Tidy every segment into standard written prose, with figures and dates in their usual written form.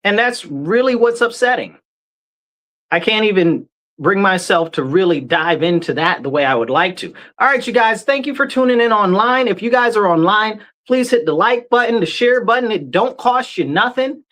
And that's really what's upsetting. I can't even bring myself to really dive into that the way I would like to. All right, you guys, thank you for tuning in online. If you guys are online, please hit the like button, the share button. It don't cost you nothing.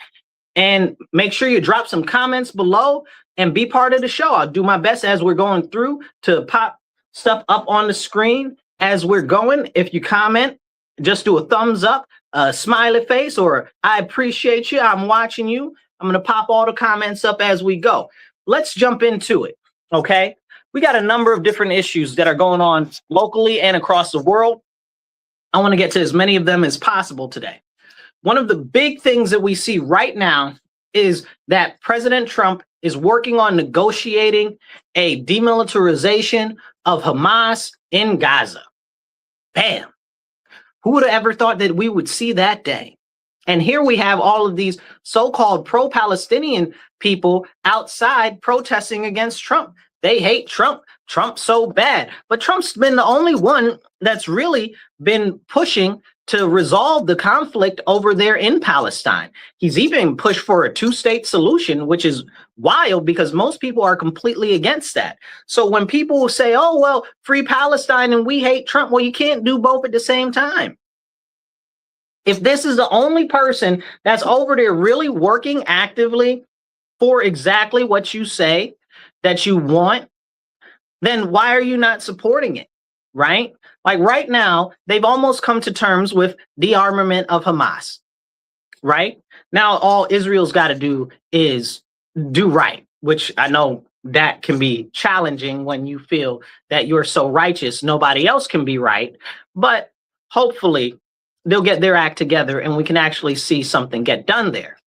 And make sure you drop some comments below and be part of the show. I'll do my best as we're going through to pop stuff up on the screen as we're going. If you comment, just do a thumbs up, a smiley face, or I appreciate you, I'm watching you. I'm going to pop all the comments up as we go. Let's jump into it, okay? We got a number of different issues that are going on locally and across the world. I want to get to as many of them as possible today. One of the big things that we see right now is that President Trump is working on negotiating a demilitarization of Hamas in Gaza. Bam. Who would have ever thought that we would see that day? And here we have all of these so-called pro-Palestinian people outside protesting against Trump. They hate Trump. Trump's so bad. But Trump's been the only one that's really been pushing to resolve the conflict over there in Palestine. He's even pushed for a two-state solution, which is wild because most people are completely against that. So when people say, oh, well, free Palestine and we hate Trump, well, you can't do both at the same time. If this is the only person that's over there really working actively for exactly what you say that you want, then why are you not supporting it, right? Like right now, they've almost come to terms with de-armament of Hamas, right? Now, all Israel's got to do is do right, which I know that can be challenging when you feel that you're so righteous, nobody else can be right. But hopefully they'll get their act together and we can actually see something get done there.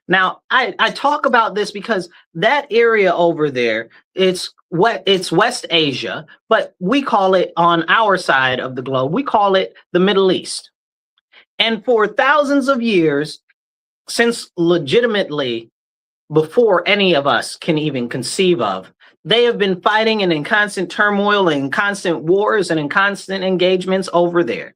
Now, I talk about this because that area over there, it's West Asia, but we call it on our side of the globe, we call it the Middle East. And for thousands of years, since legitimately before any of us can even conceive of, they have been fighting and in constant turmoil and constant wars and in constant engagements over there.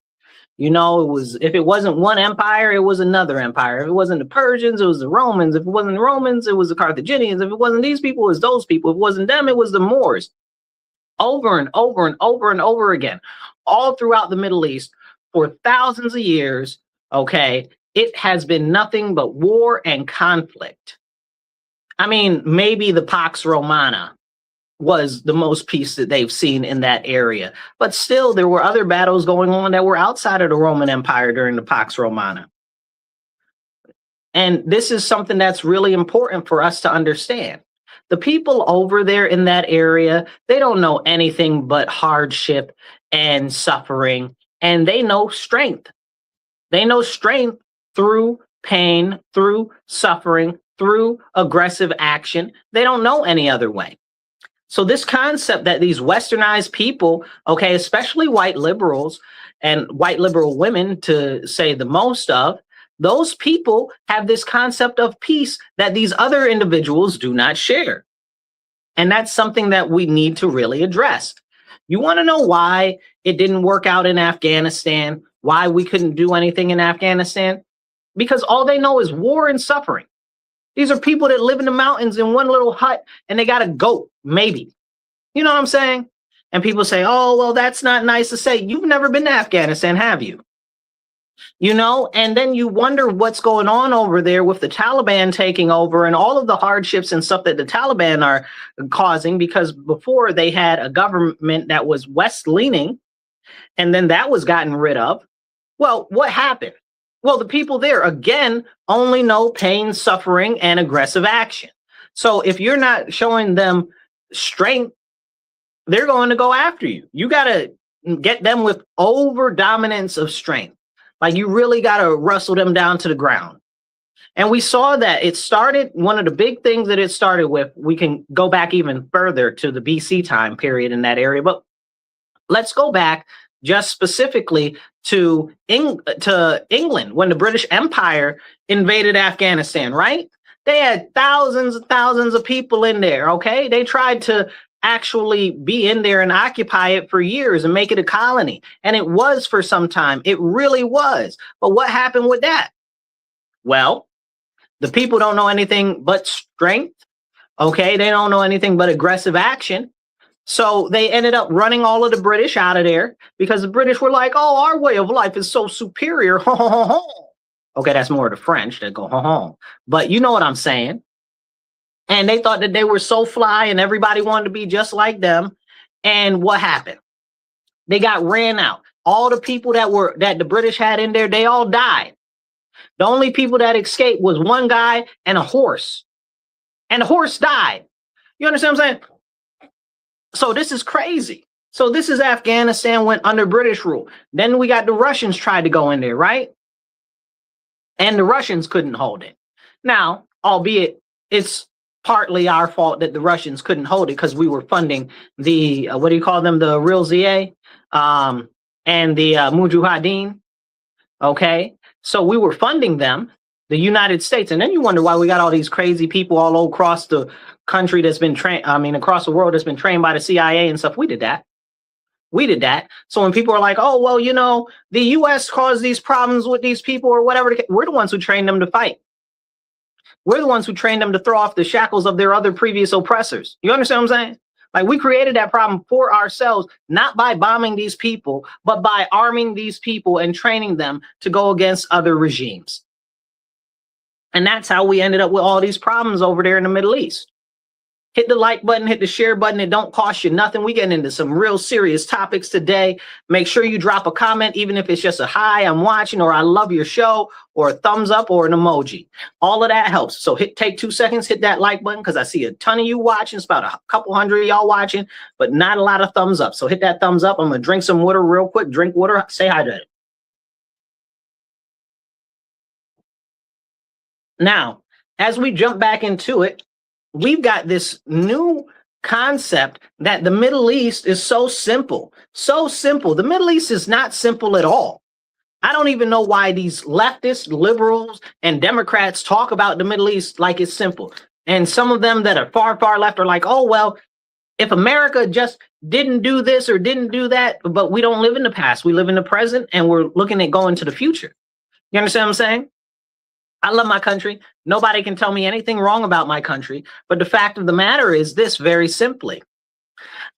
You know, if it wasn't one empire, it was another empire. If it wasn't the Persians, it was the Romans. If it wasn't the Romans, it was the Carthaginians. If it wasn't these people, it was those people. If it wasn't them, it was the Moors. Over and over and over and over again, all throughout the Middle East for thousands of years, okay, it has been nothing but war and conflict. I mean, maybe the Pax Romana was the most peace that they've seen in that area. But still, there were other battles going on that were outside of the Roman Empire during the Pax Romana. And this is something that's really important for us to understand. The people over there in that area, they don't know anything but hardship and suffering, and they know strength. They know strength through pain, through suffering, through aggressive action. They don't know any other way. So this concept that these westernized people, okay, especially white liberals and white liberal women to say the most of, those people have this concept of peace that these other individuals do not share. And that's something that we need to really address. You want to know why it didn't work out in Afghanistan, why we couldn't do anything in Afghanistan? Because all they know is war and suffering. These are people that live in the mountains in one little hut and they got a goat, maybe. You know what I'm saying? And people say, oh, well, that's not nice to say. You've never been to Afghanistan, have you? You know, and then you wonder what's going on over there with the Taliban taking over and all of the hardships and stuff that the Taliban are causing, because before they had a government that was West-leaning and then that was gotten rid of. Well, what happened? Well, the people there, again, only know pain, suffering, and aggressive action. So if you're not showing them strength, they're going to go after you. You got to get them with over dominance of strength. Like you really got to wrestle them down to the ground. And we saw that it started, one of the big things that it started with, we can go back even further to the BC time period in that area, but let's go back just specifically to England when the British Empire invaded Afghanistan, right? They had thousands and thousands of people in there, okay? They tried to actually be in there and occupy it for years and make it a colony. And it was for some time. It really was. But what happened with that? Well, The people don't know anything but strength. Okay, they don't know anything but aggressive action. So they ended up running all of the British out of there because the British were like, oh, our way of life is so superior. Okay, that's more of the French that go, but you know what I'm saying. And they thought that they were so fly and everybody wanted to be just like them. And what happened? They got ran out. All the people that the British had in there, they all died. The only people that escaped was one guy and a horse. And the horse died. You understand what I'm saying? So this is crazy. So this is Afghanistan went under British rule. Then we got the Russians tried to go in there, right? And the Russians couldn't hold it. Now, albeit it's partly our fault that the Russians couldn't hold it because we were funding the, what do you call them? The Real ZA and the Mujahideen. Okay. So we were funding them, the United States. And then you wonder why we got all these crazy people all across the country that's been trained, across the world that's been trained by the CIA and stuff. We did that. We did that. So when people are like, oh, well, you know, the U.S. caused these problems with these people or whatever, we're the ones who trained them to fight. We're the ones who trained them to throw off the shackles of their other previous oppressors. You understand what I'm saying? Like, we created that problem for ourselves, not by bombing these people, but by arming these people and training them to go against other regimes. And that's how we ended up with all these problems over there in the Middle East. Hit the like button, hit the share button. It don't cost you nothing. We getting into some real serious topics today. Make sure you drop a comment, even if it's just a hi, I'm watching, or I love your show, or a thumbs up, or an emoji. All of that helps. So take 2 seconds, hit that like button, because I see a ton of you watching. It's about a couple hundred of y'all watching, but not a lot of thumbs up. So hit that thumbs up. I'm going to drink some water real quick. Drink water. Say hi to it. Now, as we jump back into it, we've got this new concept that the Middle East is so simple, so simple. The Middle East is not simple at all. I don't even know why these leftists, liberals, and Democrats talk about the Middle East like it's simple. And some of them that are far, far left are like, oh, well, if America just didn't do this or didn't do that, but we don't live in the past, we live in the present, and we're looking at going to the future. You understand what I'm saying? I love my country. Nobody can tell me anything wrong about my country. But the fact of the matter is this, very simply.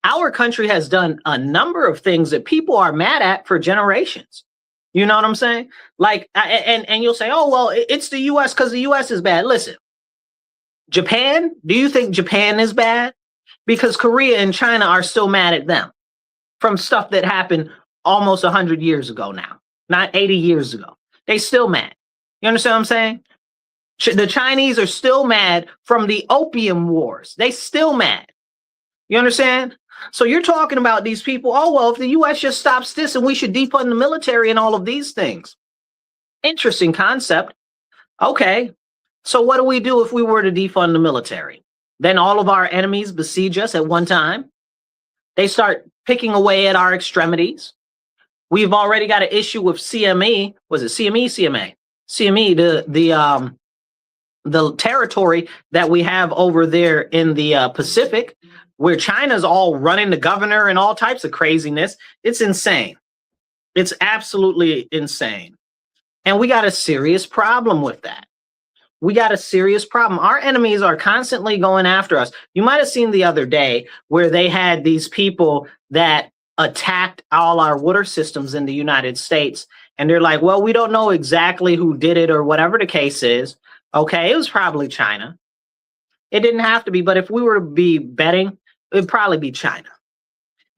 Our country has done a number of things that people are mad at for generations. You know what I'm saying? Like, and you'll say, oh, well, it's the U.S. because the U.S. is bad. Listen, Japan, do you think Japan is bad? Because Korea and China are still mad at them from stuff that happened almost 100 years ago now, not 80 years ago. They still mad. You understand what I'm saying? The Chinese are still mad from the Opium Wars. They still mad. You understand? So you're talking about these people, oh, well, if the U.S. just stops this and we should defund the military and all of these things. Interesting concept. Okay. So what do we do if we were to defund the military? Then all of our enemies besiege us at one time. They start picking away at our extremities. We've already got an issue with CME. Was it CME, CMA? CME, the territory that we have over there in the Pacific, where China's all running the governor and all types of craziness. It's insane. It's absolutely insane. And we got a serious problem with that. We got a serious problem. Our enemies are constantly going after us. You might have seen the other day where they had these people that attacked all our water systems in the United States. And they're like, well, we don't know exactly who did it or whatever the case is. Okay, it was probably China. It didn't have to be, but if we were to be betting, it would probably be China.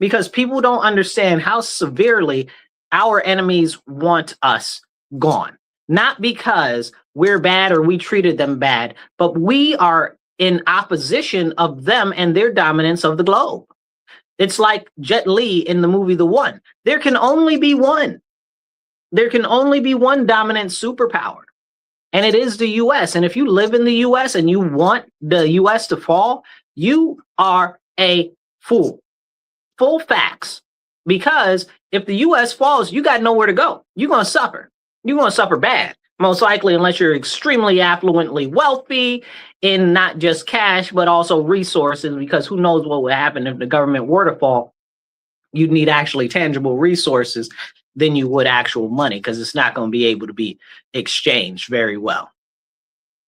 Because people don't understand how severely our enemies want us gone. Not because we're bad or we treated them bad, but we are in opposition of them and their dominance of the globe. It's like Jet Li in the movie The One. There can only be one. There can only be one dominant superpower, and it is the U.S. And if you live in the U.S. and you want the U.S. to fall, you are a fool. Full facts. Because if the U.S. falls, you got nowhere to go. You're going to suffer. You're going to suffer bad, most likely, unless you're extremely affluently wealthy in not just cash, but also resources, because who knows what would happen if the government were to fall. You'd need actually tangible resources than you would actual money, because it's not going to be able to be exchanged very well.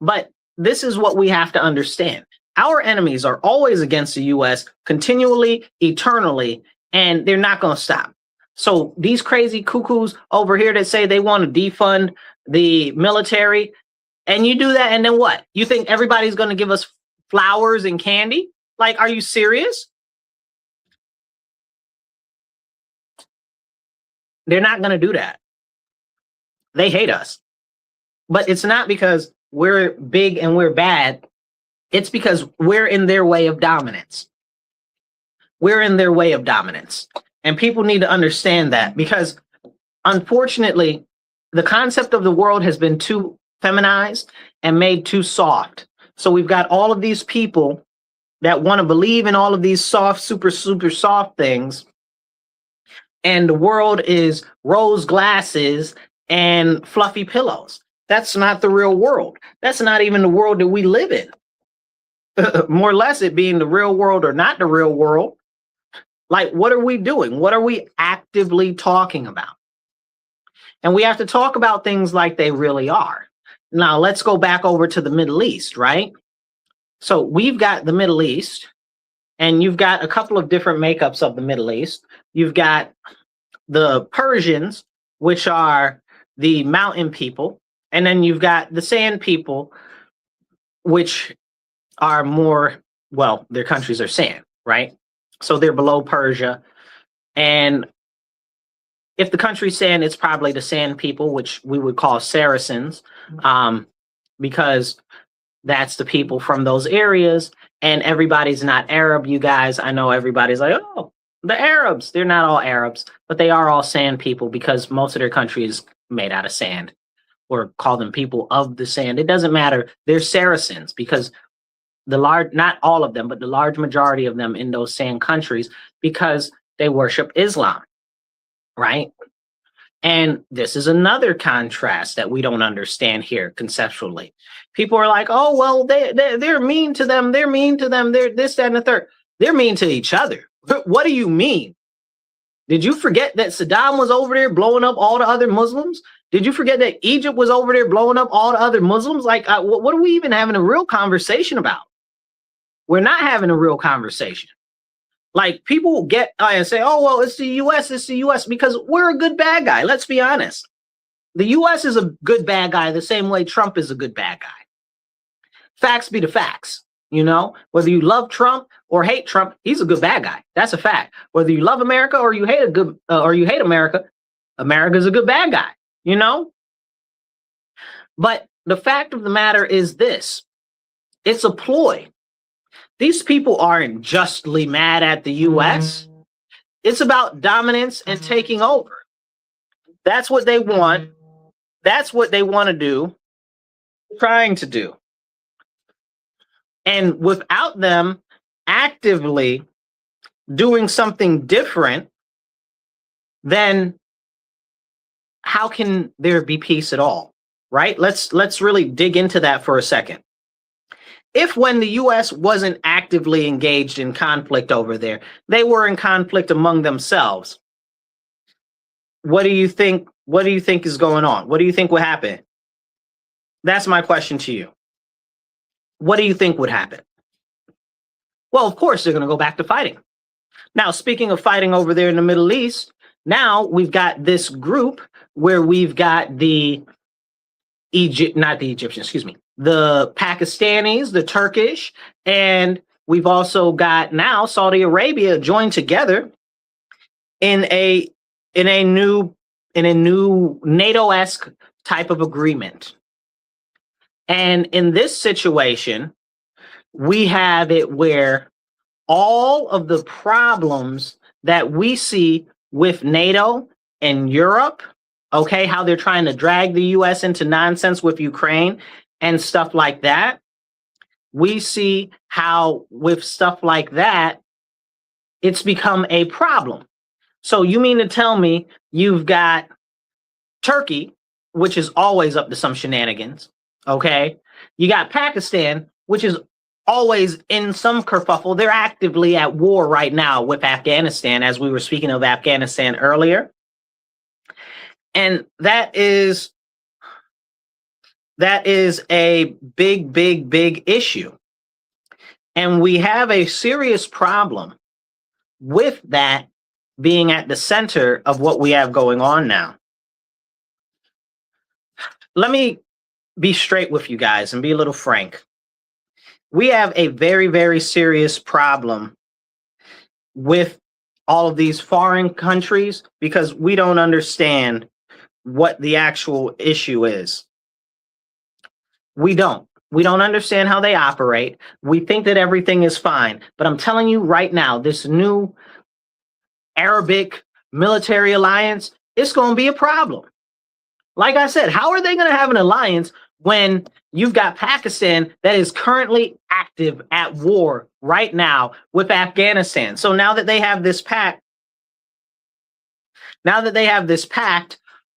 But this is what we have to understand. Our enemies are always against the US continually, eternally, and they're not going to stop. So these crazy cuckoos over here that say they want to defund the military, and you do that, and then what? You think everybody's going to give us flowers and candy? Like, are you serious? They're not going to do that. They hate us. But it's not because we're big and we're bad. It's because we're in their way of dominance. We're in their way of dominance. And people need to understand that, because unfortunately, the concept of the world has been too feminized and made too soft. So we've got all of these people that want to believe in all of these soft, super soft things. And the world is rose glasses and fluffy pillows. That's not the real world. That's not even the world that we live in. More or less it being the real world or not the real world. Like, what are we doing? What are we actively talking about? And we have to talk about things like they really are. Now, let's go back over to the Middle East, right? So we've got the Middle East, and you've got a couple of different makeups of the Middle East. You've got the Persians, which are the mountain people. And then you've got the sand people, which are more, well, their countries are sand, right? So they're below Persia. And if the country's sand, it's probably the sand people, which we would call Saracens, because that's the people from those areas. And everybody's not Arab, you guys. I know everybody's like, oh, the Arabs. They're not all Arabs, but they are all sand people because most of their country is made out of sand, or call them people of the sand. It doesn't matter. They're Saracens because the large, not all of them, but the large majority of them in those sand countries, because they worship Islam, right? And this is another contrast that we don't understand here conceptually. People are like, oh, well, they're mean to them. They're mean to them. They're this, that, and the third. They're mean to each other. What do you mean? Did you forget that Saddam was over there blowing up all the other Muslims? Did you forget that Egypt was over there blowing up all the other Muslims? Like, what are we even having a real conversation about? We're not having a real conversation. Like, people will get and say, oh, well, it's the US, because we're a good bad guy. Let's be honest. The US is a good bad guy the same way Trump is a good bad guy. Facts be the facts, you know? Whether you love Trump or hate Trump, he's a good bad guy. That's a fact. Whether you love America or you hate America, America's a good bad guy, you know? But the fact of the matter is this. It's a ploy. These people aren't justly mad at the US. It's about dominance and taking over. That's what they want. That's what they want to do, trying to do. And without them actively doing something different, then how can there be peace at all? Right? Let's really dig into that for a second. If when the US wasn't actively engaged in conflict over there, they were in conflict among themselves, what do you think is going on? What do you think would happen? That's my question to you. What do you think would happen? Well, of course, they're going to go back to fighting. Now, speaking of fighting over there in the Middle East, now we've got this group where we've got the the Pakistanis, the Turkish, and we've also got now Saudi Arabia joined together in a new NATO-esque type of agreement. And in this situation, we have it where all of the problems that we see with NATO and Europe, okay, how they're trying to drag the US into nonsense with Ukraine and stuff like that, we see how with stuff like that, it's become a problem. So you mean to tell me you've got Turkey, which is always up to some shenanigans, okay? You got Pakistan, which is always in some kerfuffle. They're actively at war right now with Afghanistan, as we were speaking of Afghanistan earlier. And that is that is a big, big, big issue. And we have a serious problem with that being at the center of what we have going on now. Let me be straight with you guys and be a little frank. We have a very, very serious problem with all of these foreign countries because we don't understand what the actual issue is. We don't. We don't understand how they operate. We think that everything is fine. But I'm telling you right now, this new Arabic military alliance, it's going to be a problem. Like I said, how are they going to have an alliance when you've got Pakistan that is currently active at war right now with Afghanistan? So now that they have this pact,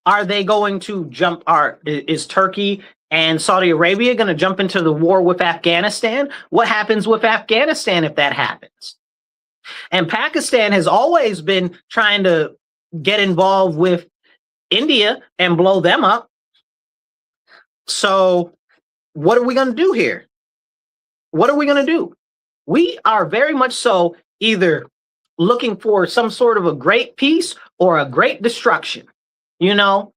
are they going to jump? Is Turkey and Saudi Arabia going to jump into the war with Afghanistan? What happens with Afghanistan if that happens? And Pakistan has always been trying to get involved with India and blow them up. So what are we going to do here? What are we going to do? We are very much so either looking for some sort of a great peace or a great destruction, you know?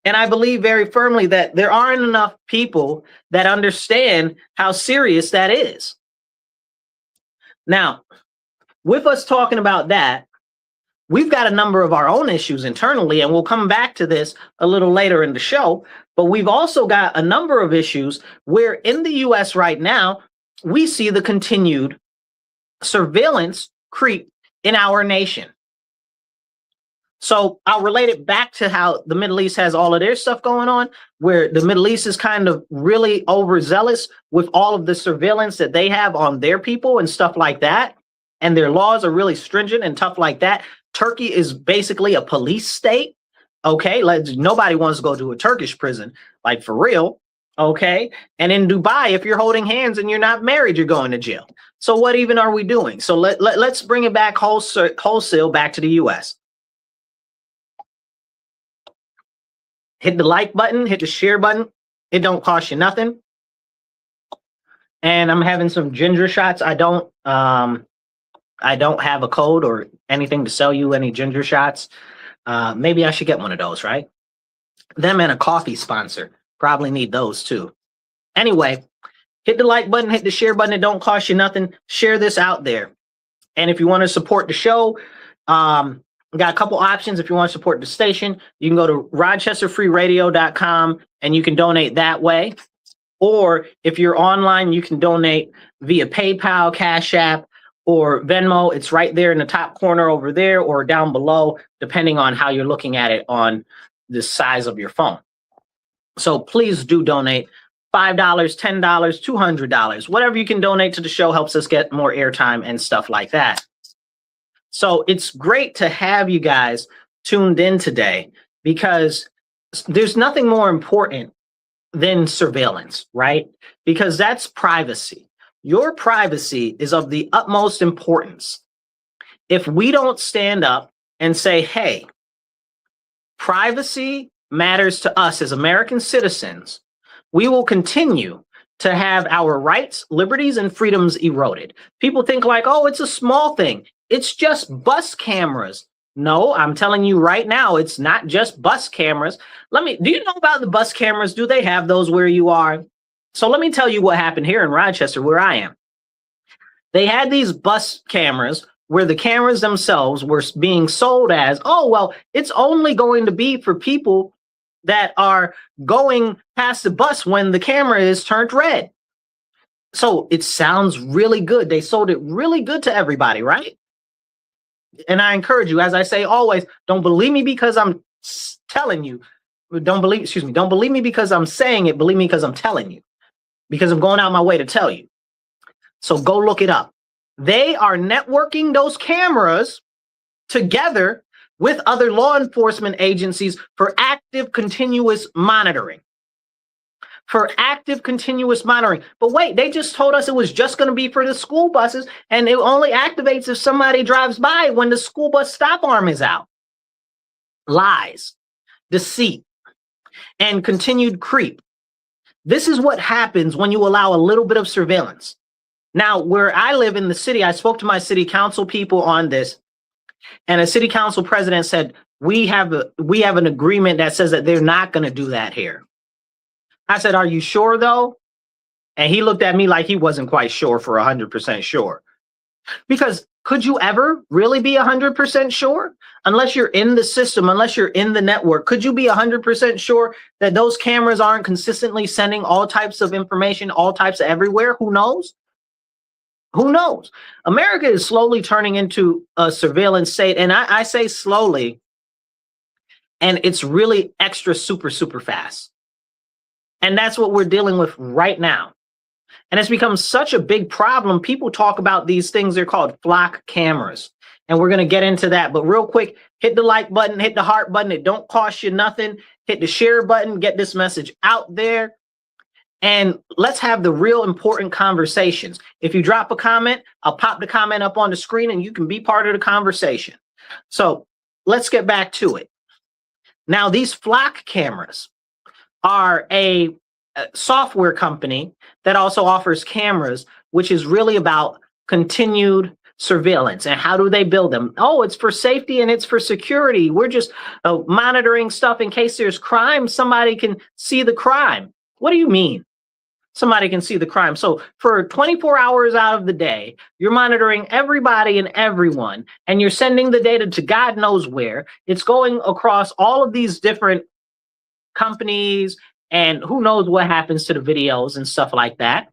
And I believe very firmly that there aren't enough people that understand how serious that is. Now, with us talking about that, we've got a number of our own issues internally, and we'll come back to this a little later in the show. But we've also got a number of issues where in the US right now, we see the continued surveillance creep in our nation. So I'll relate it back to how the Middle East has all of their stuff going on, where the Middle East is kind of really overzealous with all of the surveillance that they have on their people and stuff like that. And their laws are really stringent and tough like that. Turkey is basically a police state. Okay, nobody wants to go to a Turkish prison, like for real. Okay, and in Dubai, if you're holding hands and you're not married, you're going to jail. So what even are we doing? So let's bring it back wholesale back to the US. Hit the like button, hit the share button. It don't cost you nothing. And I'm having some ginger shots. I don't have a code or anything to sell you any ginger shots. Maybe I should get one of those, right? Them and a coffee sponsor. Probably need those too. Anyway, hit the like button, hit the share button. It don't cost you nothing. Share this out there. And if you want to support the show, we got a couple options. If you want to support the station, you can go to rochesterfreeradio.com and you can donate that way. Or if you're online, you can donate via PayPal, Cash App, or Venmo. It's right there in the top corner over there or down below, depending on how you're looking at it on the size of your phone. So please do donate. $5, $10, $200, whatever you can donate to the show helps us get more airtime and stuff like that. So it's great to have you guys tuned in today because there's nothing more important than surveillance, right? Because that's privacy. Your privacy is of the utmost importance. If we don't stand up and say, hey, privacy matters to us as American citizens, we will continue to have our rights, liberties, and freedoms eroded. People think like, oh, it's a small thing. It's just bus cameras. No, I'm telling you right now, it's not just bus cameras. Do you know about the bus cameras? Do they have those where you are? So let me tell you what happened here in Rochester, where I am. They had these bus cameras where the cameras themselves were being sold as, oh, well, it's only going to be for people that are going past the bus when the camera is turned red. So it sounds really good. They sold it really good to everybody, right? And I encourage you, as I say always, don't believe me because I'm telling you. Don't believe me because I'm saying it. Believe me because I'm telling you. Because I'm going out my way to tell you. So go look it up. They are networking those cameras together with other law enforcement agencies for active continuous monitoring. For active continuous monitoring. But wait, they just told us it was just going to be for the school buses, and it only activates if somebody drives by when the school bus stop arm is out. Lies, deceit, and continued creep. This is what happens when you allow a little bit of surveillance. Now, where I live in the city, I spoke to my city council people on this, and a city council president said, we have an agreement that says that they're not going to do that here. I said, are you sure though? And he looked at me like he wasn't quite sure for 100% sure. Because could you ever really be 100% sure? Unless you're in the system, unless you're in the network, could you be 100% sure that those cameras aren't consistently sending all types of information, all types of everywhere? Who knows? Who knows? America is slowly turning into a surveillance state. And I say slowly, and it's really extra super fast. And that's what we're dealing with right now. And it's become such a big problem. People talk about these things. They're called flock cameras. And we're going to get into that. But real quick, hit the like button, hit the heart button. It don't cost you nothing. Hit the share button, get this message out there. And let's have the real important conversations. If you drop a comment, I'll pop the comment up on the screen and you can be part of the conversation. So let's get back to it. Now, these flock cameras are a software company that also offers cameras, which is really about continued surveillance. And how do they build them? Oh, it's for safety and it's for security. We're just monitoring stuff in case there's crime. Somebody can see the crime. What do you mean? Somebody can see the crime. So for 24 hours out of the day, you're monitoring everybody and everyone, and you're sending the data to God knows where. It's going across all of these different companies, and who knows what happens to the videos and stuff like that.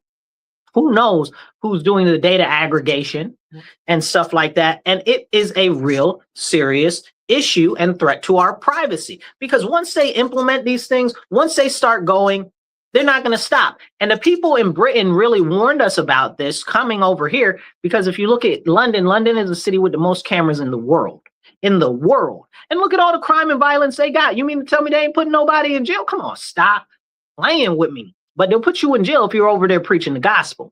Who knows who's doing the data aggregation and stuff like that. And it is a real serious issue and threat to our privacy, because once they implement these things, once they start going, they're not going to stop. And the people in Britain really warned us about this coming over here, because if you look at London, London is the city with the most cameras in the world. And look at all the crime and violence they got. You mean to tell me they ain't putting nobody in jail? Come on, stop playing with me. But they'll put you in jail if you're over there preaching the gospel.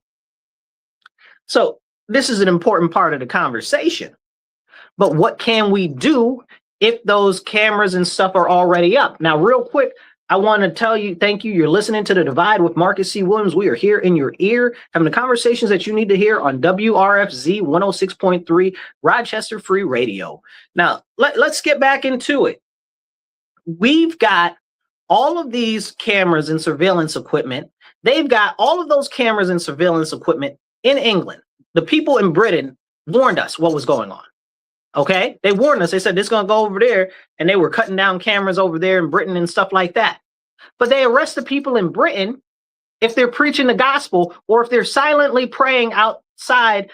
So this is an important part of the conversation. But what can we do if those cameras and stuff are already up? Now, real quick, I want to tell you, thank you. You're listening to The Divide with Marcus C. Williams. We are here in your ear, having the conversations that you need to hear on WRFZ 106.3 Rochester Free Radio. Now, let's get back into it. We've got all of these cameras and surveillance equipment. They've got all of those cameras and surveillance equipment in England. The people in Britain warned us what was going on. Okay, they warned us. They said this is going to go over there, and they were cutting down cameras over there in Britain and stuff like that. But they arrest the people in Britain if they're preaching the gospel, or if they're silently praying outside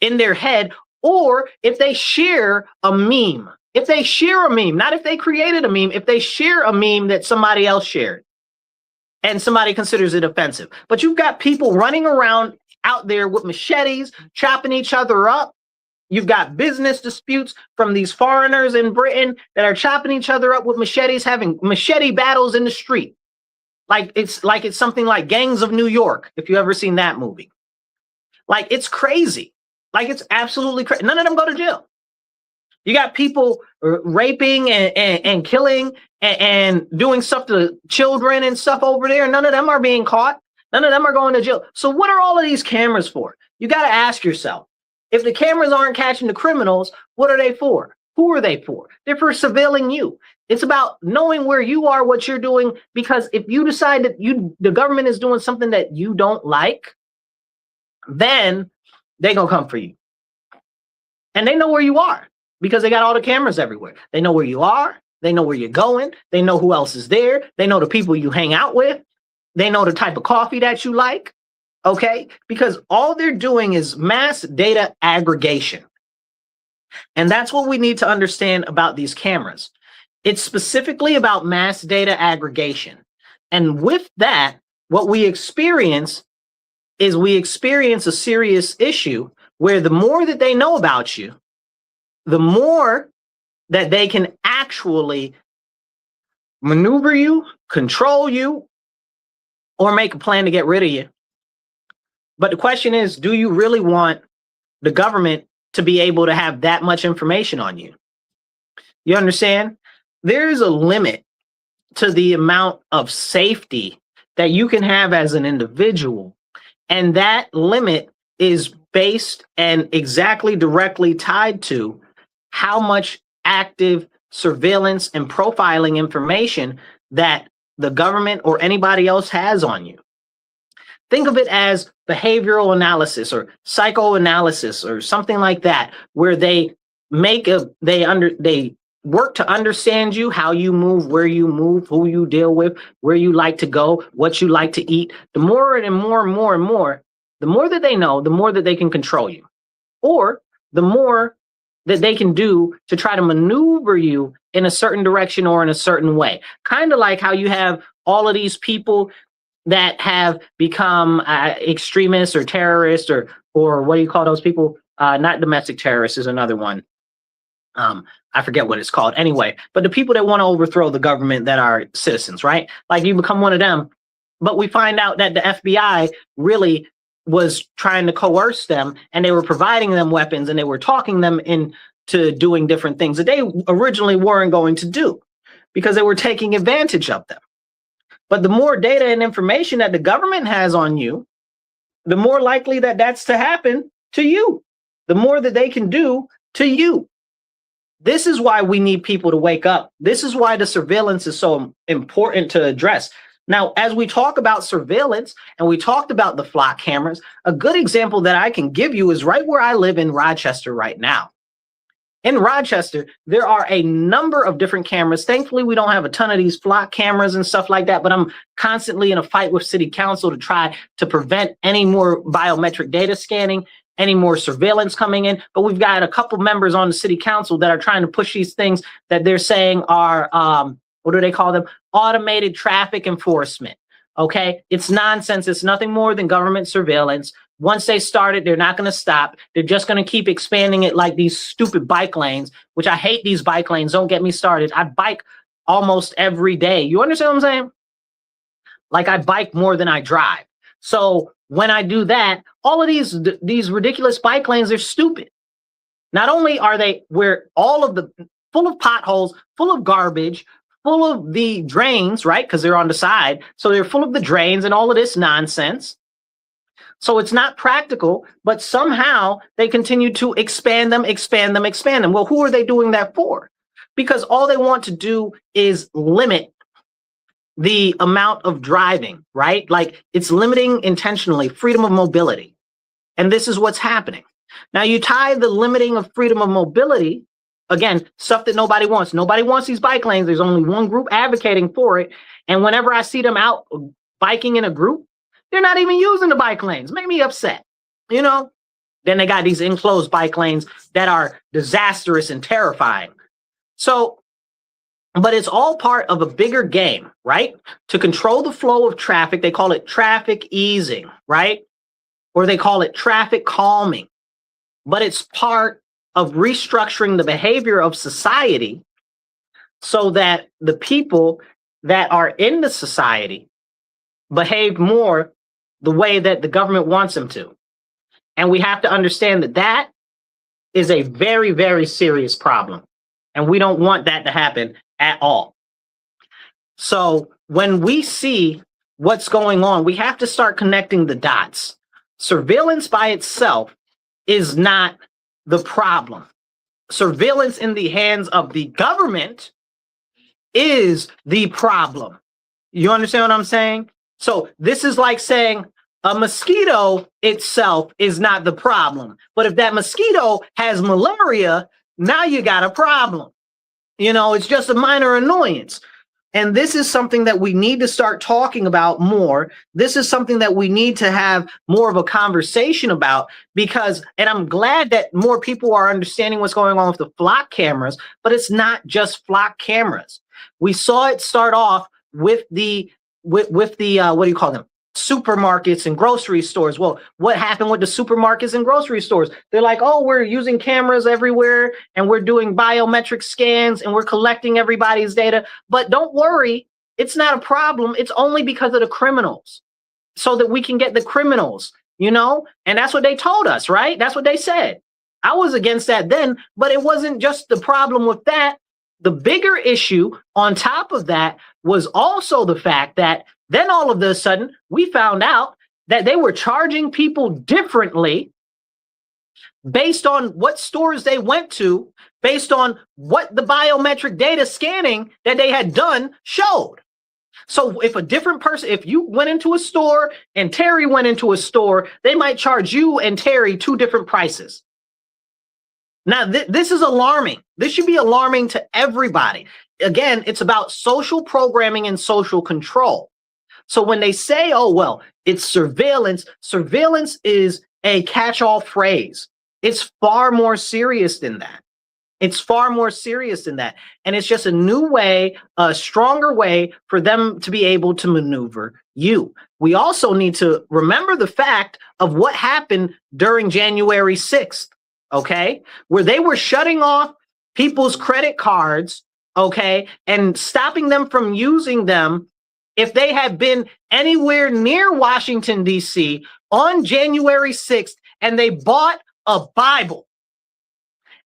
in their head, or if they share a meme. If they share a meme, not if they created a meme, if they share a meme that somebody else shared and somebody considers it offensive. But you've got people running around out there with machetes, chopping each other up. You've got business disputes from these foreigners in Britain that are chopping each other up with machetes, having machete battles in the street. Like it's something like Gangs of New York, if you ever seen that movie. Like, it's crazy. Like, it's absolutely crazy. None of them go to jail. You got people raping and killing and doing stuff to children and stuff over there. None of them are being caught. None of them are going to jail. So what are all of these cameras for? You got to ask yourself. If the cameras aren't catching the criminals, what are they for? Who are they for? They're for surveilling you. It's about knowing where you are, what you're doing, because if you decide that the government is doing something that you don't like, then they're going to come for you. And they know where you are because they got all the cameras everywhere. They know where you are. They know where you're going. They know who else is there. They know the people you hang out with. They know the type of coffee that you like. Okay, because all they're doing is mass data aggregation. And that's what we need to understand about these cameras. It's specifically about mass data aggregation. And with that, what we experience is a serious issue where the more that they know about you, the more that they can actually maneuver you, control you, or make a plan to get rid of you. But the question is, do you really want the government to be able to have that much information on you? You understand? There is a limit to the amount of safety that you can have as an individual. And that limit is based and exactly directly tied to how much active surveillance and profiling information that the government or anybody else has on you. Think of it as behavioral analysis or psychoanalysis or something like that, where they work to understand you, how you move, where you move, who you deal with, where you like to go, what you like to eat. The more and more and more and more, the more that they know, the more that they can control you, or the more that they can do to try to maneuver you in a certain direction or in a certain way. Kind of like how you have all of these people that have become extremists or terrorists, or what do you call those people? Not domestic terrorists is another one. I forget what it's called anyway, but the people that want to overthrow the government that are citizens, right? Like you become one of them, but we find out that the FBI really was trying to coerce them, and they were providing them weapons, and they were talking them into doing different things that they originally weren't going to do because they were taking advantage of them. But the more data and information that the government has on you, the more likely that that's to happen to you, the more that they can do to you. This is why we need people to wake up. This is why the surveillance is so important to address. Now, as we talk about surveillance and we talked about the flock cameras, a good example that I can give you is right where I live in Rochester right now. In Rochester, there are a number of different cameras. Thankfully, we don't have a ton of these flock cameras and stuff like that, but I'm constantly in a fight with city council to try to prevent any more biometric data scanning, any more surveillance coming in. But we've got a couple members on the city council that are trying to push these things that they're saying are, what do they call them? Automated traffic enforcement. Okay, it's nonsense. It's nothing more than government surveillance. Once they start it, they're not going to stop. They're just going to keep expanding it like these stupid bike lanes, which I hate these bike lanes. Don't get me started. I bike almost every day. You understand what I'm saying? Like I bike more than I drive. So when I do that, all of these ridiculous bike lanes are stupid. Not only are they where all of the full of potholes, full of garbage, full of the drains, right? Because they're on the side. So they're full of the drains and all of this nonsense. So it's not practical, but somehow they continue to expand them. Well, who are they doing that for? Because all they want to do is limit the amount of driving, right? Like it's limiting intentionally freedom of mobility. And this is what's happening. Now you tie the limiting of freedom of mobility, again, stuff that nobody wants. Nobody wants these bike lanes. There's only one group advocating for it. And whenever I see them out biking in a group, they're not even using the bike lanes. Make me upset, you know? Then they got these enclosed bike lanes that are disastrous and terrifying. So, but it's all part of a bigger game, right? To control the flow of traffic, they call it traffic easing, right? Or they call it traffic calming. But it's part of restructuring the behavior of society so that the people that are in the society behave more the way that the government wants them to. And we have to understand that that is a very, very serious problem. And we don't want that to happen at all. So when we see what's going on, we have to start connecting the dots. Surveillance by itself is not the problem. Surveillance in the hands of the government is the problem. You understand what I'm saying? So this is like saying a mosquito itself is not the problem. But if that mosquito has malaria, now you got a problem. You know, it's just a minor annoyance. And this is something that we need to start talking about more. This is something that we need to have more of a conversation about because, and I'm glad that more people are understanding what's going on with the flock cameras, but it's not just flock cameras. We saw it start off with the, what do you call them? Supermarkets and grocery stores. Well, what happened with the supermarkets and grocery stores? They're like, oh, we're using cameras everywhere and we're doing biometric scans and we're collecting everybody's data. But don't worry, it's not a problem. It's only because of the criminals, so that we can get the criminals, you know? And that's what they told us, right? That's what they said. I was against that then, but it wasn't just the problem with that. The bigger issue on top of that was also the fact that Then all of a sudden, we found out that they were charging people differently based on what stores they went to, based on what the biometric data scanning that they had done showed. So if a different person, if you went into a store and Terry went into a store, they might charge you and Terry 2 different prices. Now, this is alarming. This should be alarming to everybody. Again, it's about social programming and social control. So when they say, oh, well, it's surveillance, surveillance is a catch-all phrase. It's far more serious than that. It's far more serious than that. And it's just a new way, a stronger way for them to be able to maneuver you. We also need to remember the fact of what happened during January 6th, okay, where they were shutting off people's credit cards, okay, and stopping them from using them if they had been anywhere near Washington, D.C. on January 6th and they bought a Bible.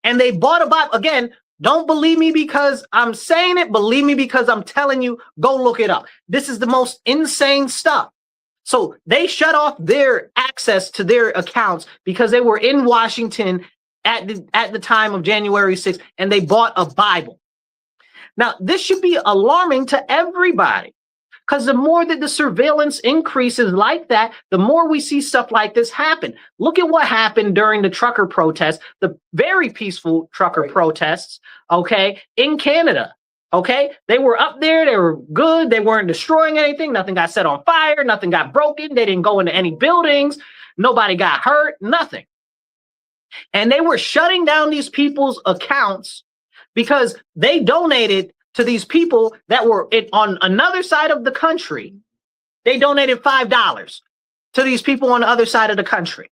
And they bought a Bible. Again, don't believe me because I'm saying it. Believe me because I'm telling you, go look it up. This is the most insane stuff. So they shut off their access to their accounts because they were in Washington at the time of January 6th and they bought a Bible. Now, this should be alarming to everybody. Because the more that the surveillance increases like that, the more we see stuff like this happen. Look at what happened during the trucker protests, the very peaceful trucker protests, okay, in Canada, okay? They were up there, they were good, they weren't destroying anything, nothing got set on fire, nothing got broken, they didn't go into any buildings, nobody got hurt, nothing. And they were shutting down these people's accounts because they donated to these people that were on another side of the country. They donated $5 to these people on the other side of the country.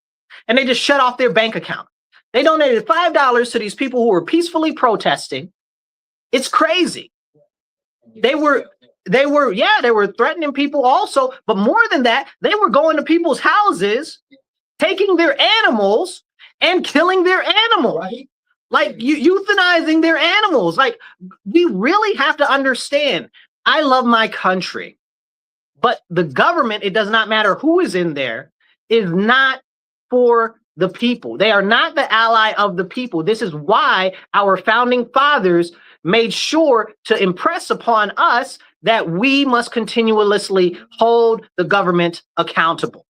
And they just shut off their bank account. They donated $5 to these people who were peacefully protesting. It's crazy. They were threatening people also, but more than that, they were going to people's houses, taking their animals and killing their animals. Right. Like euthanizing their animals. Like, we really have to understand, I love my country, but the government, it does not matter who is in there, is not for the people. They are not the ally of the people. This is why our founding fathers made sure to impress upon us that we must continuously hold the government accountable.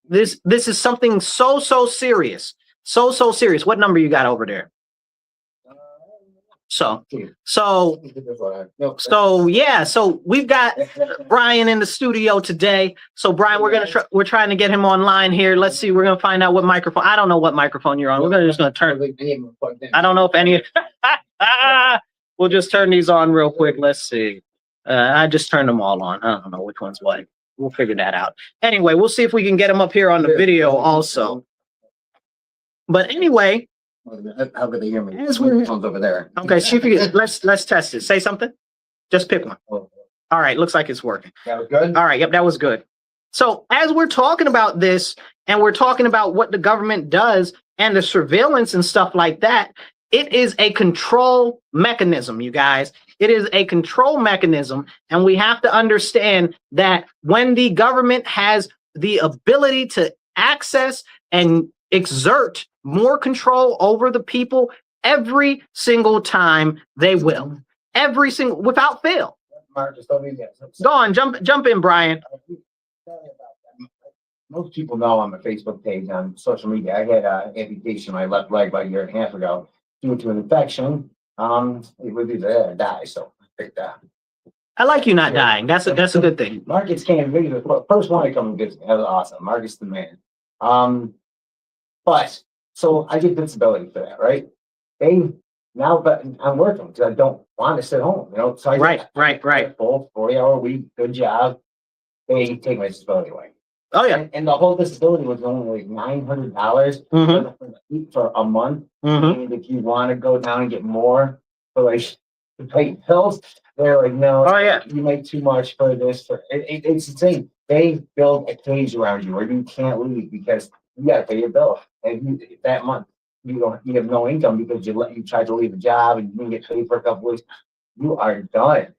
This is something so serious. So serious. What number you got over there? So yeah. So we've got Brian in the studio today. So Brian, we're trying to get him online here. Let's see. We're gonna find out what microphone. I don't know what microphone you're on. We're just gonna turn. I don't know if any. We'll just turn these on real quick. Let's see. I just turned them all on. I don't know which one's what. We'll figure that out. Anyway, we'll see if we can get him up here on the video also. But anyway, how could they hear me? Phone's over there. Okay, see if you can, let's test it. Say something. Just pick one. All right, looks like it's working. That was good. All right, yep, that was good. So as we're talking about this, and we're talking about what the government does and the surveillance and stuff like that, it is a control mechanism, you guys. It is a control mechanism, and we have to understand that when the government has the ability to access and exert more control over the people, every single time they will. Every single, without fail. Marcus, don't need that. Go on, jump in, Brian. Most people know I'm a Facebook page on social media. I had an amputation of my left leg about a year and a half ago due to an infection. It would be there to die, so I picked that. I like you not dying. That's a good thing. Marcus came the first one to come and get me. That was awesome. Marcus the man. But so I get disability for that, right? But I'm working because I don't want to sit home, you know. So I right. Full 40-hour week, good job. They take my disability away. Oh yeah, and the whole disability was only like $900 for a month. And if you want to go down and get more for like to pay bills, they're like, no, you make too much for this. It's insane. They build a cage around you where you can't leave because you got to pay your bill. And that month you have no income because you tried to leave a job and you didn't get paid for a couple weeks. You are done.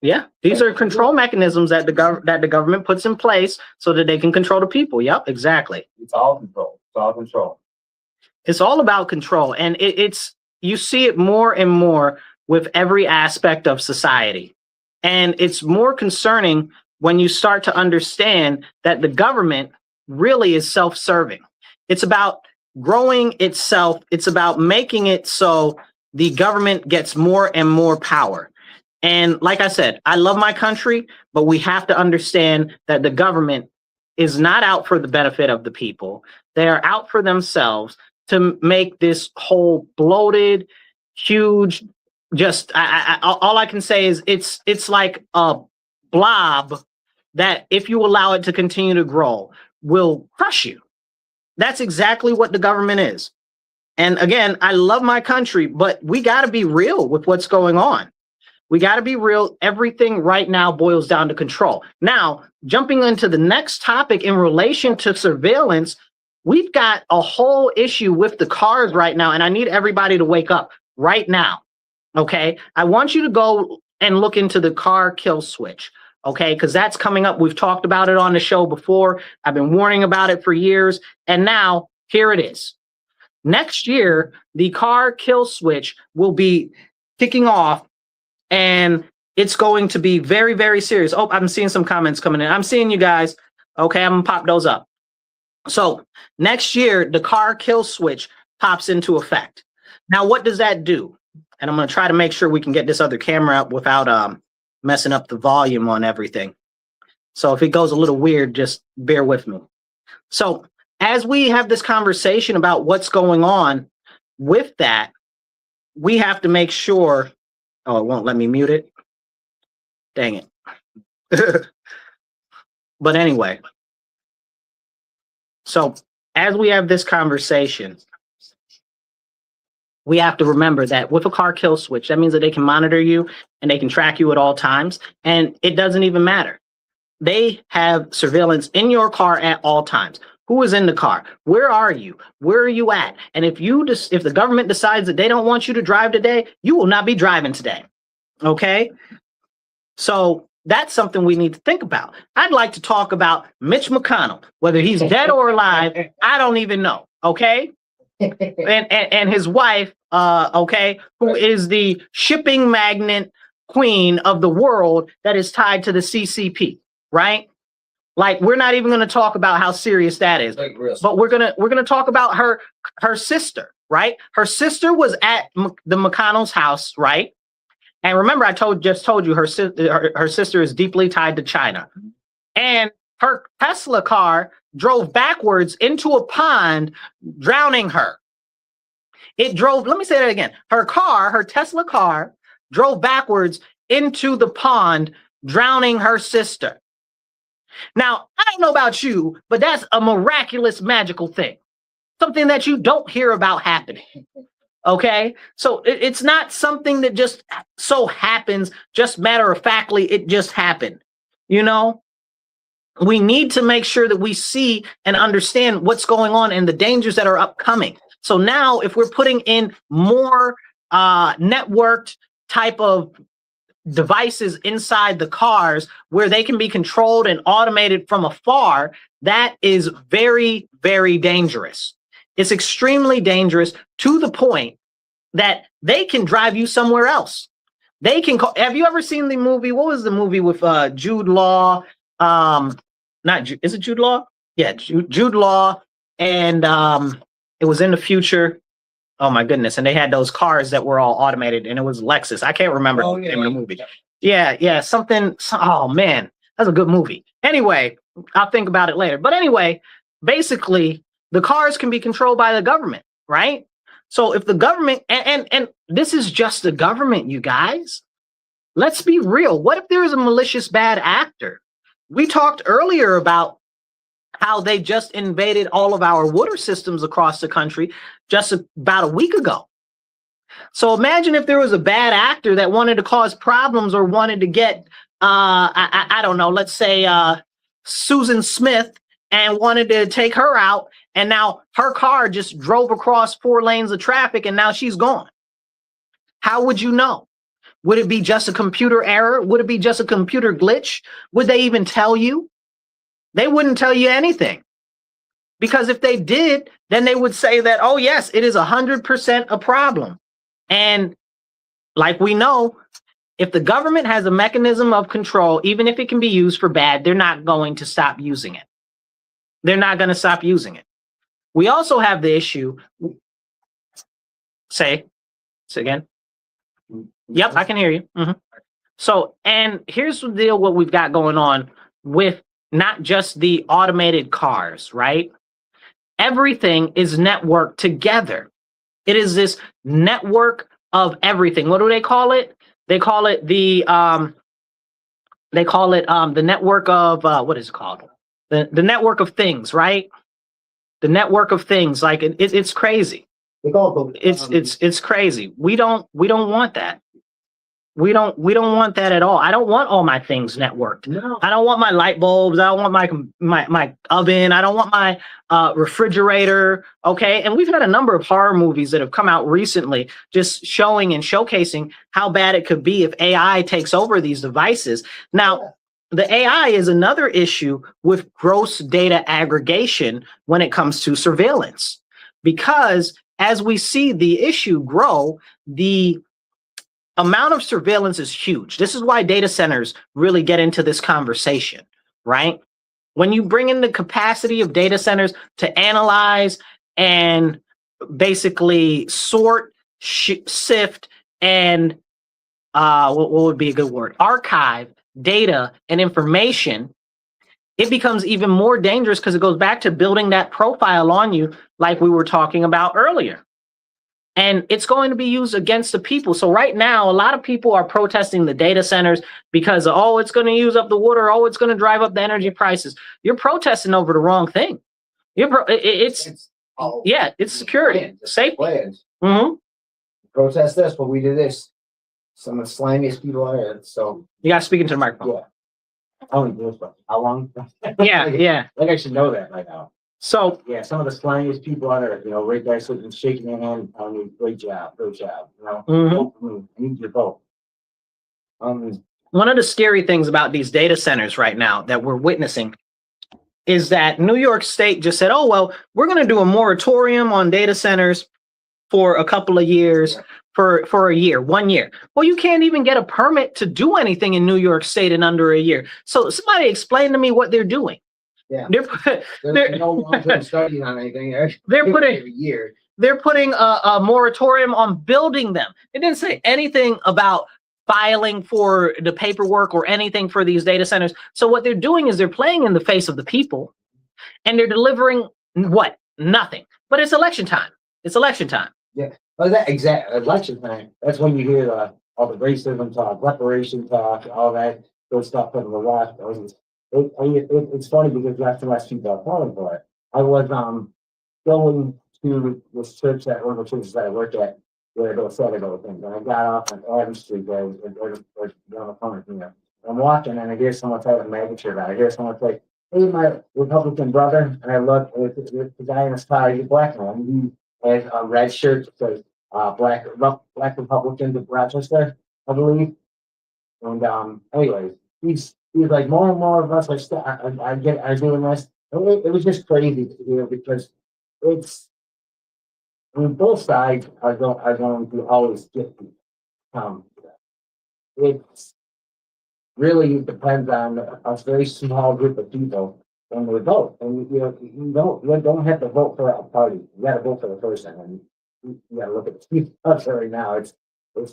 Yeah, these are control mechanisms that the government puts in place so that they can control the people. Yep, exactly. It's all control. It's all control. It's all about control, and it's you see it more and more with every aspect of society, and it's more concerning when you start to understand that the government really is self-serving. It's about growing itself. It's about making it so the government gets more and more power. And like I said, I love my country, but we have to understand that the government is not out for the benefit of the people. They are out for themselves to make this whole bloated, huge, just all I can say is it's like a blob that if you allow it to continue to grow will crush you. That's exactly what the government is. And again, I love my country, but we got to be real with what's going on. We got to be real. Everything right now boils down to control. Now, jumping into the next topic in relation to surveillance, we've got a whole issue with the cars right now, and I need everybody to wake up right now, okay? I want you to go and look into the car kill switch, okay? Because that's coming up. We've talked about it on the show before. I've been warning about it for years, and now here it is. Next year, the car kill switch will be kicking off, and it's going to be very, very serious. Oh, I'm seeing some comments coming in. I'm seeing you guys. Okay, I'm gonna pop those up. So next year, the car kill switch pops into effect. Now, what does that do? And I'm gonna try to make sure we can get this other camera up without messing up the volume on everything. So if it goes a little weird, just bear with me. So as we have this conversation about what's going on with that, we have to make sure. Oh, it won't let me mute it. Dang it. But anyway, so as we have this conversation, we have to remember that with a car kill switch, that means that they can monitor you and they can track you at all times. And it doesn't even matter. They have surveillance in your car at all times. Who is in the car? Where are you? Where are you at? And if the government decides that they don't want you to drive today, you will not be driving today. Okay? So that's something we need to think about. I'd like to talk about Mitch McConnell, whether he's dead or alive, I don't even know. Okay? And his wife, okay, who is the shipping magnate queen of the world that is tied to the CCP, right? Like, we're not even going to talk about how serious that is, but we're gonna talk about her sister, right? Her sister was at the McConnell's house, right? And remember, I just told you her sister is deeply tied to China, and her Tesla car drove backwards into a pond, drowning her. It drove. Let me say that again. Her Tesla car, drove backwards into the pond, drowning her sister. Now, I don't know about you, but that's a miraculous, magical thing. Something that you don't hear about happening. Okay? So it's not something that just so happens, just matter of factly, it just happened. You know? We need to make sure that we see and understand what's going on and the dangers that are upcoming. So now, if we're putting in more networked type of devices inside the cars where they can be controlled and automated from afar, that is very, very dangerous. It's extremely dangerous to the point that they can drive you somewhere else. They can call. Have you ever seen the movie? What was the movie with Jude Law? Is it Jude Law? Yeah, Jude Law, and it was in the future. Oh my goodness! And they had those cars that were all automated, and it was Lexus. I can't remember the name of the movie. Yeah, something. Oh man, that's a good movie. Anyway, I'll think about it later. But anyway, basically, the cars can be controlled by the government, right? So if the government, and this is just the government, you guys. Let's be real. What if there is a malicious bad actor? We talked earlier about how they just invaded all of our water systems across the country just about a week ago. So imagine if there was a bad actor that wanted to cause problems or wanted to get, I don't know, let's say Susan Smith, and wanted to take her out, and now her car just drove across 4 lanes of traffic and now she's gone. How would you know? Would it be just a computer error? Would it be just a computer glitch? Would they even tell you? They wouldn't tell you anything. Because if they did, then they would say that, oh yes, it is 100% a problem. And like we know, if the government has a mechanism of control, even if it can be used for bad, they're not going to stop using it. They're not going to stop using it. We also have the issue. Say again. Yep, I can hear you. So, and here's the deal, what we've got going on with not just the automated cars, right? Everything is networked together. It is this network of everything. What do they call it? They call it the network of what is it called? The network of things, right? The network of things. Like it's crazy. It's crazy. We don't want that. We don't want that at all. I don't want all my things networked. No. I don't want my light bulbs. I don't want my oven. I don't want my refrigerator. Okay. And we've had a number of horror movies that have come out recently just showing and showcasing how bad it could be if AI takes over these devices. Now, the AI is another issue with gross data aggregation when it comes to surveillance, because as we see the issue grow, the amount of surveillance is huge. This is why data centers really get into this conversation, right? When you bring in the capacity of data centers to analyze and basically sort, sift, and what would be a good word? Archive data and information, it becomes even more dangerous because it goes back to building that profile on you like we were talking about earlier. And it's going to be used against the people. So right now, a lot of people are protesting the data centers because, oh, it's going to use up the water. Oh, it's going to drive up the energy prices. You're protesting over the wrong thing. It's security, safety. Protest this, but we do this. Some of the slimiest people on earth. So you got to speak into the microphone. Yeah. I only do this, but how long? Yeah. Like I should know that right now. So yeah, some of the slimiest people on earth, right there, sitting shaking their hand on me. Great job. Vote for me. I need your vote. One of the scary things about these data centers right now that we're witnessing is that New York State just said, oh, well, we're going to do a moratorium on data centers for a couple of years, for a year, 1 year. Well, you can't even get a permit to do anything in New York State in under a year. So somebody explain to me what they're doing. Yeah, they're no long-term study on anything. They're putting a moratorium on building them. It didn't say anything about filing for the paperwork or anything for these data centers. So what they're doing is they're playing in the face of the people, and they're delivering what? Nothing. But it's election time. It's election time. Yeah, well, that exact election time. That's when you hear all the racism talk, reparation talk, all that good stuff from the left. It's funny because less and less people are falling for it. I was going to this church that one of the churches that I worked at where those Saturday things, and I got off on Adams Street there, on the corner here. I'm walking and I hear someone tell a MAGA shirt on. I hear someone say, "Hey, my Republican brother," and I look, the guy in his car, he's a black man. He has a red shirt that says black Republicans of Rochester, I believe. And anyways, he's like, more and more of us are doing this. It was just crazy to hear because both sides are going to always get it's really depends on a very small group of people when they vote. And you don't have to vote for a party. You got to vote for the person. And you got to look at the people right now. It's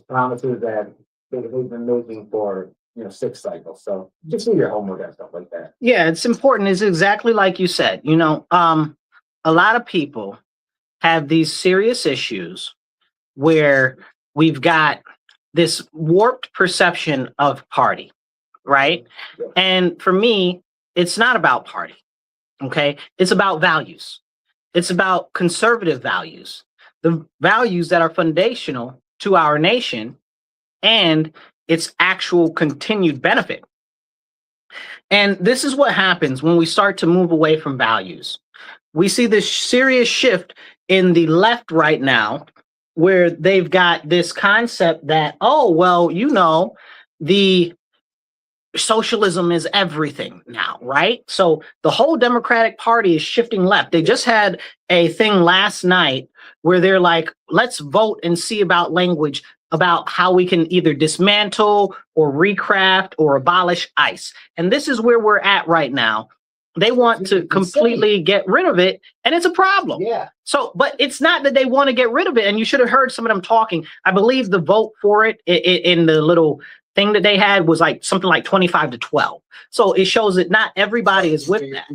promises that they've been making for 6 cycles. So just do your homework and stuff like that. Yeah, it's important. It's exactly like you said. A lot of people have these serious issues where we've got this warped perception of party, right? Yeah. And for me, it's not about party. Okay, it's about values. It's about conservative values, the values that are foundational to our nation and its actual continued benefit. And this is what happens when we start to move away from values. We see this serious shift in the left right now where they've got this concept that, oh, well, you know, the socialism is everything now, right? So the whole Democratic Party is shifting left. They just had a thing last night where they're like, let's vote and see about language, about how we can either dismantle or recraft or abolish ICE. And this is where we're at right now. They want to completely get rid of it, and it's a problem. Yeah. So, but it's not that they want to get rid of it. And you should have heard some of them talking. I believe the vote for it in the little thing that they had was like something like 25-12. So it shows that not everybody is with that.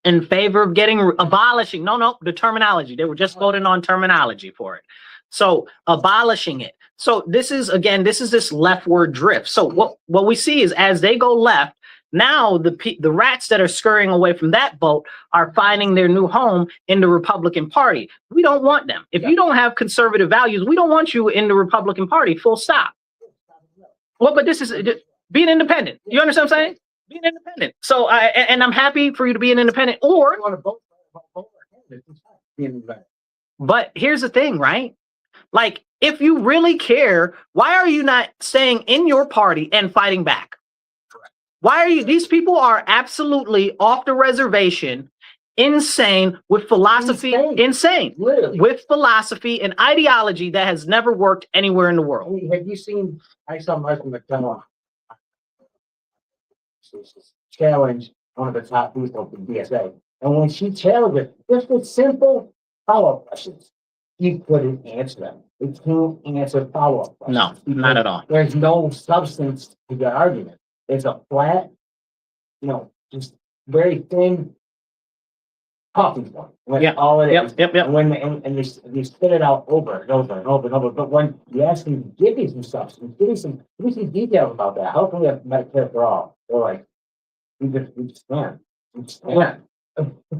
In favor of abolishing. No, the terminology. They were just voting on terminology for it. So abolishing it. So this is, again, this leftward drift. So what we see is as they go left, now the rats that are scurrying away from that boat are finding their new home in the Republican Party. We don't want them. If you don't have conservative values, we don't want you in the Republican Party, full stop. Well, but this is being independent. You understand what I'm saying? Being independent. So and I'm happy for you to be an independent, or but here's the thing, right? Like, if you really care, why are you not staying in your party and fighting back? Why are you? These people are absolutely off the reservation, insane with philosophy, insane with philosophy and ideology that has never worked anywhere in the world. I mean, have you seen? I saw Michael McDonald challenge one of the top people of the DSA, and when she challenged it, just with simple follow-up questions, he couldn't answer them. He can't answer follow-up questions. No, not at all. There's no substance to the argument. It's a flat, just very thin talking point. Yeah. All it is. Yep. And when and you spit it out over and over and over and over. But when you ask them to give you some substance, give me some details about that. How can we have Medicare for all? They're like, we just can't.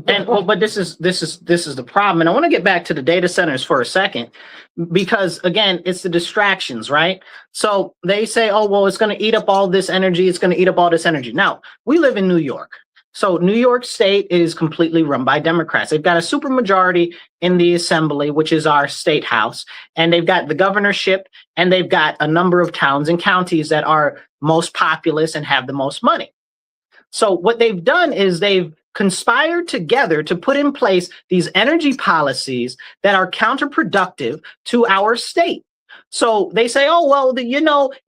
And but this is the problem. And I want to get back to the data centers for a second, because again, it's the distractions, right? So they say, oh, well, it's going to eat up all this energy. It's going to eat up all this energy. Now, we live in New York. So New York State is completely run by Democrats. They've got a supermajority in the assembly, which is our state house, and they've got the governorship, and they've got a number of towns and counties that are most populous and have the most money. So what they've done is they've conspired together to put in place these energy policies that are counterproductive to our state. So they say, oh, well,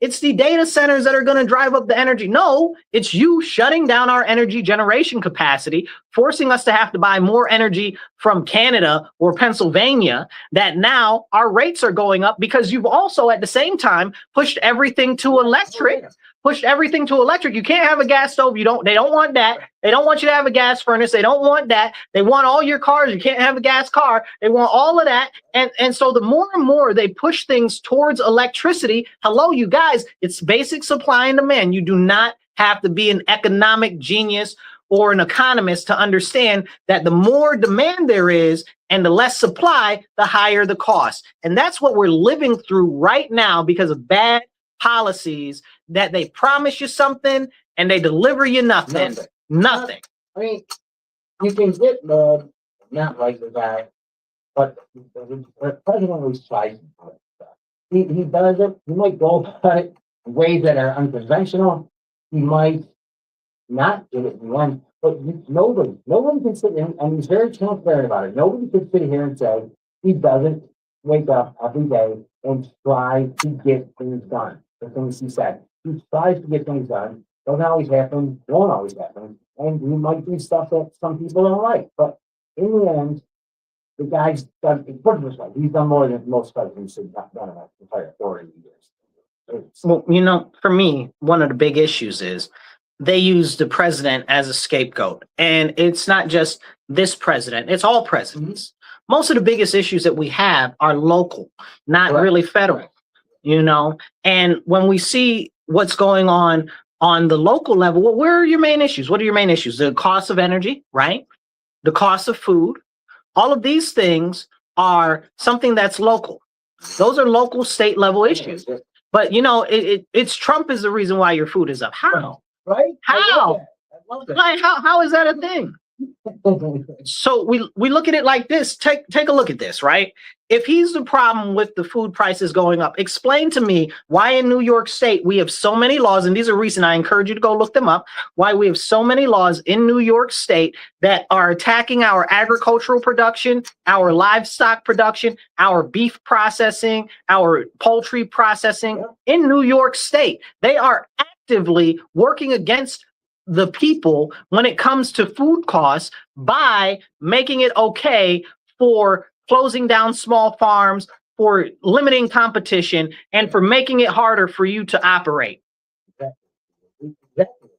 it's the data centers that are going to drive up the energy. No, it's you shutting down our energy generation capacity, forcing us to have to buy more energy from Canada or Pennsylvania, that now our rates are going up because you've also at the same time pushed everything to electric. You can't have a gas stove. They don't want that. They don't want you to have a gas furnace. They don't want that. They want all your cars. You can't have a gas car. They want all of that. And so the more and more they push things towards electricity, hello, you guys, it's basic supply and demand. You do not have to be an economic genius or an economist to understand that the more demand there is and the less supply, the higher the cost. And that's what we're living through right now because of bad policies that they promise you something and they deliver you nothing. Nothing. I mean, you can get not like the guy, but the president always tries to do it. He does it. He might go about it in ways that are unconventional. He might not get it in the end. But nobody can sit in, and he's very transparent about it. Nobody can sit here and say he doesn't wake up every day and try to get things done. The things he said. He tries to get things done. Doesn't always happen. Won't always happen. And he might do stuff that some people don't like. But in the end, the guy's done. Put it this way: he's done more than most presidents have done in the entire 40 years. Well, for me, one of the big issues is they use the president as a scapegoat, and it's not just this president; it's all presidents. Mm-hmm. Most of the biggest issues that we have are local, not really federal. And when we see what's going on the local level, well, where are your main issues? What are your main issues? The cost of energy, right? The cost of food. All of these things are something that's local. Those are local state level issues. But it's Trump is the reason why your food is up. How? Right? How? Like, how is that a thing? So we look at it like this. Take a look at this, right? If he's the problem with the food prices going up, explain to me why in New York State we have so many laws, and these are recent. I encourage you to go look them up. Why we have so many laws in New York State that are attacking our agricultural production, our livestock production, our beef processing, our poultry processing in New York State. They are actively working against the people when it comes to food costs by making it okay for closing down small farms, for limiting competition, and for making it harder for you to operate. Exactly.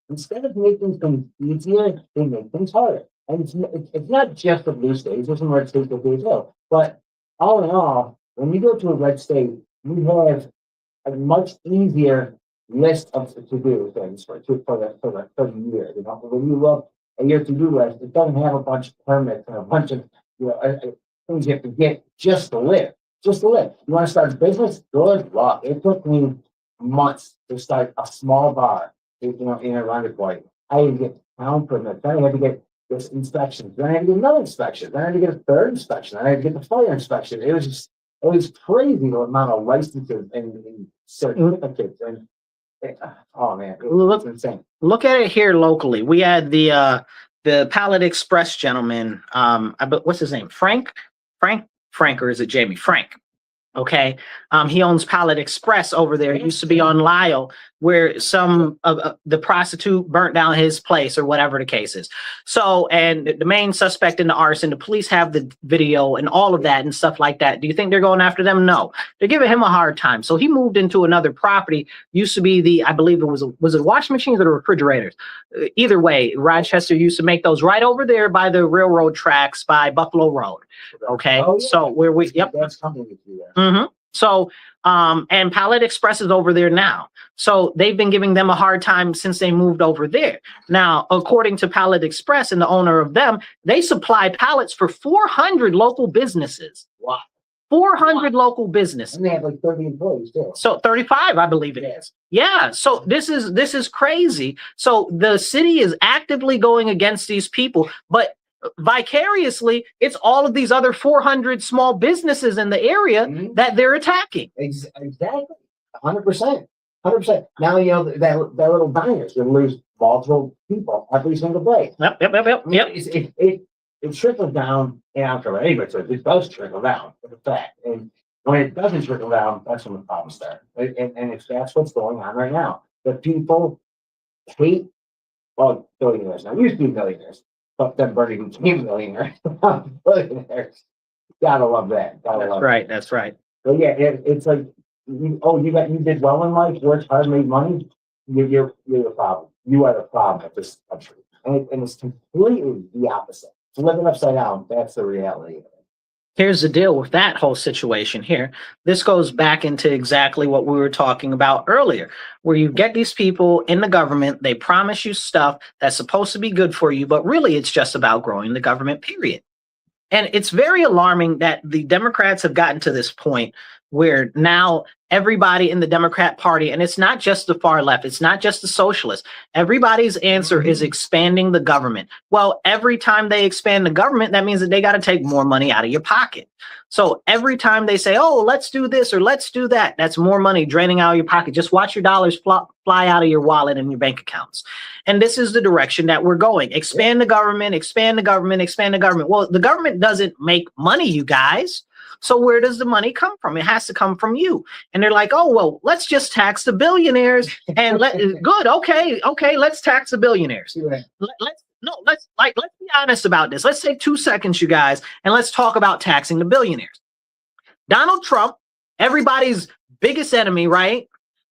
Instead of making things easier, they make things harder. And it's not just the blue states, there's some red states that do as well. But all in all, when you go to a red state, you have a much easier list of to-do things for the year. You know, when you look at your to-do list, it doesn't have a bunch of permits and a bunch of things you have to get just to live. Just to live. You want to start a business? Good luck. It took me months to start a small bar, you know, in a roundabout. I had to get town permits. Then I had to get this inspection. Then I had to get another inspection. Then I had to get a third inspection. Then I had to get the fire inspection. It was crazy the amount of licenses and certificates and oh man, it's insane. Look at it here locally. We had the Pallet Express gentleman. What's his name? Frank, or is it Jamie? Frank. Okay. He owns Pallet Express over there. It used to be on Lyle, where some of the prostitute burnt down his place or whatever the case is. So, and the main suspect in the arson, the police have the video and all of that and stuff like that. Do you think they're going after them? No, they're giving him a hard time. So he moved into another property. Used to be I believe it was it washing machines or the refrigerators? Either way, Rochester used to make those right over there by the railroad tracks by Buffalo Road. Okay. Oh, yeah. So where that's coming with you there. So, and Pallet Express is over there now. So they've been giving them a hard time since they moved over there. Now, according to Pallet Express and the owner of them, they supply pallets for 400 local businesses. Wow. 400 local businesses. And they have like 30 employees too. So 35, I believe it is. Yeah. So this is crazy. So the city is actively going against these people, but vicariously, it's all of these other 400 small businesses in the area that they're attacking. Exactly. 100%. 100%. Now, you know, that little diner's going to lose multiple people every single day. Yep. It trickles down, and I'm sure anybody says it does trickle down. It's a fact. And when it doesn't trickle down, that's when the problems start. And if that's what's going on right now, the people hate, well, billionaires. Now, used to be millionaires. But then Bernie became millionaire. Billionaires. Gotta love that. That's right. But yeah, it's like, you did well in life, worked hard, made money. You're the problem. You are the problem of this country. And it's completely the opposite. It's living upside down. That's the reality of it. Here's the deal with that whole situation here. This goes back into exactly what we were talking about earlier, where you get these people in the government, they promise you stuff that's supposed to be good for you, but really it's just about growing the government, period. And it's very alarming that the Democrats have gotten to this point where now everybody in the Democrat Party, and it's not just the far left, it's not just the socialists, everybody's answer is expanding the government. Well, every time they expand the government, that means that they got to take more money out of your pocket. So every time they say, oh, let's do this or let's do that, that's more money draining out of your pocket. Just watch your dollars fly out of your wallet and your bank accounts. And this is the direction that we're going. Expand the government, expand the government, expand the government. Well, the government doesn't make money, you guys. So where does the money come from? It has to come from you. And they're like, oh, well, let's just tax the billionaires and good. Okay. Let's tax the billionaires. Let's be honest about this. Let's take 2 seconds, you guys, and let's talk about taxing the billionaires. Donald Trump, everybody's biggest enemy, right?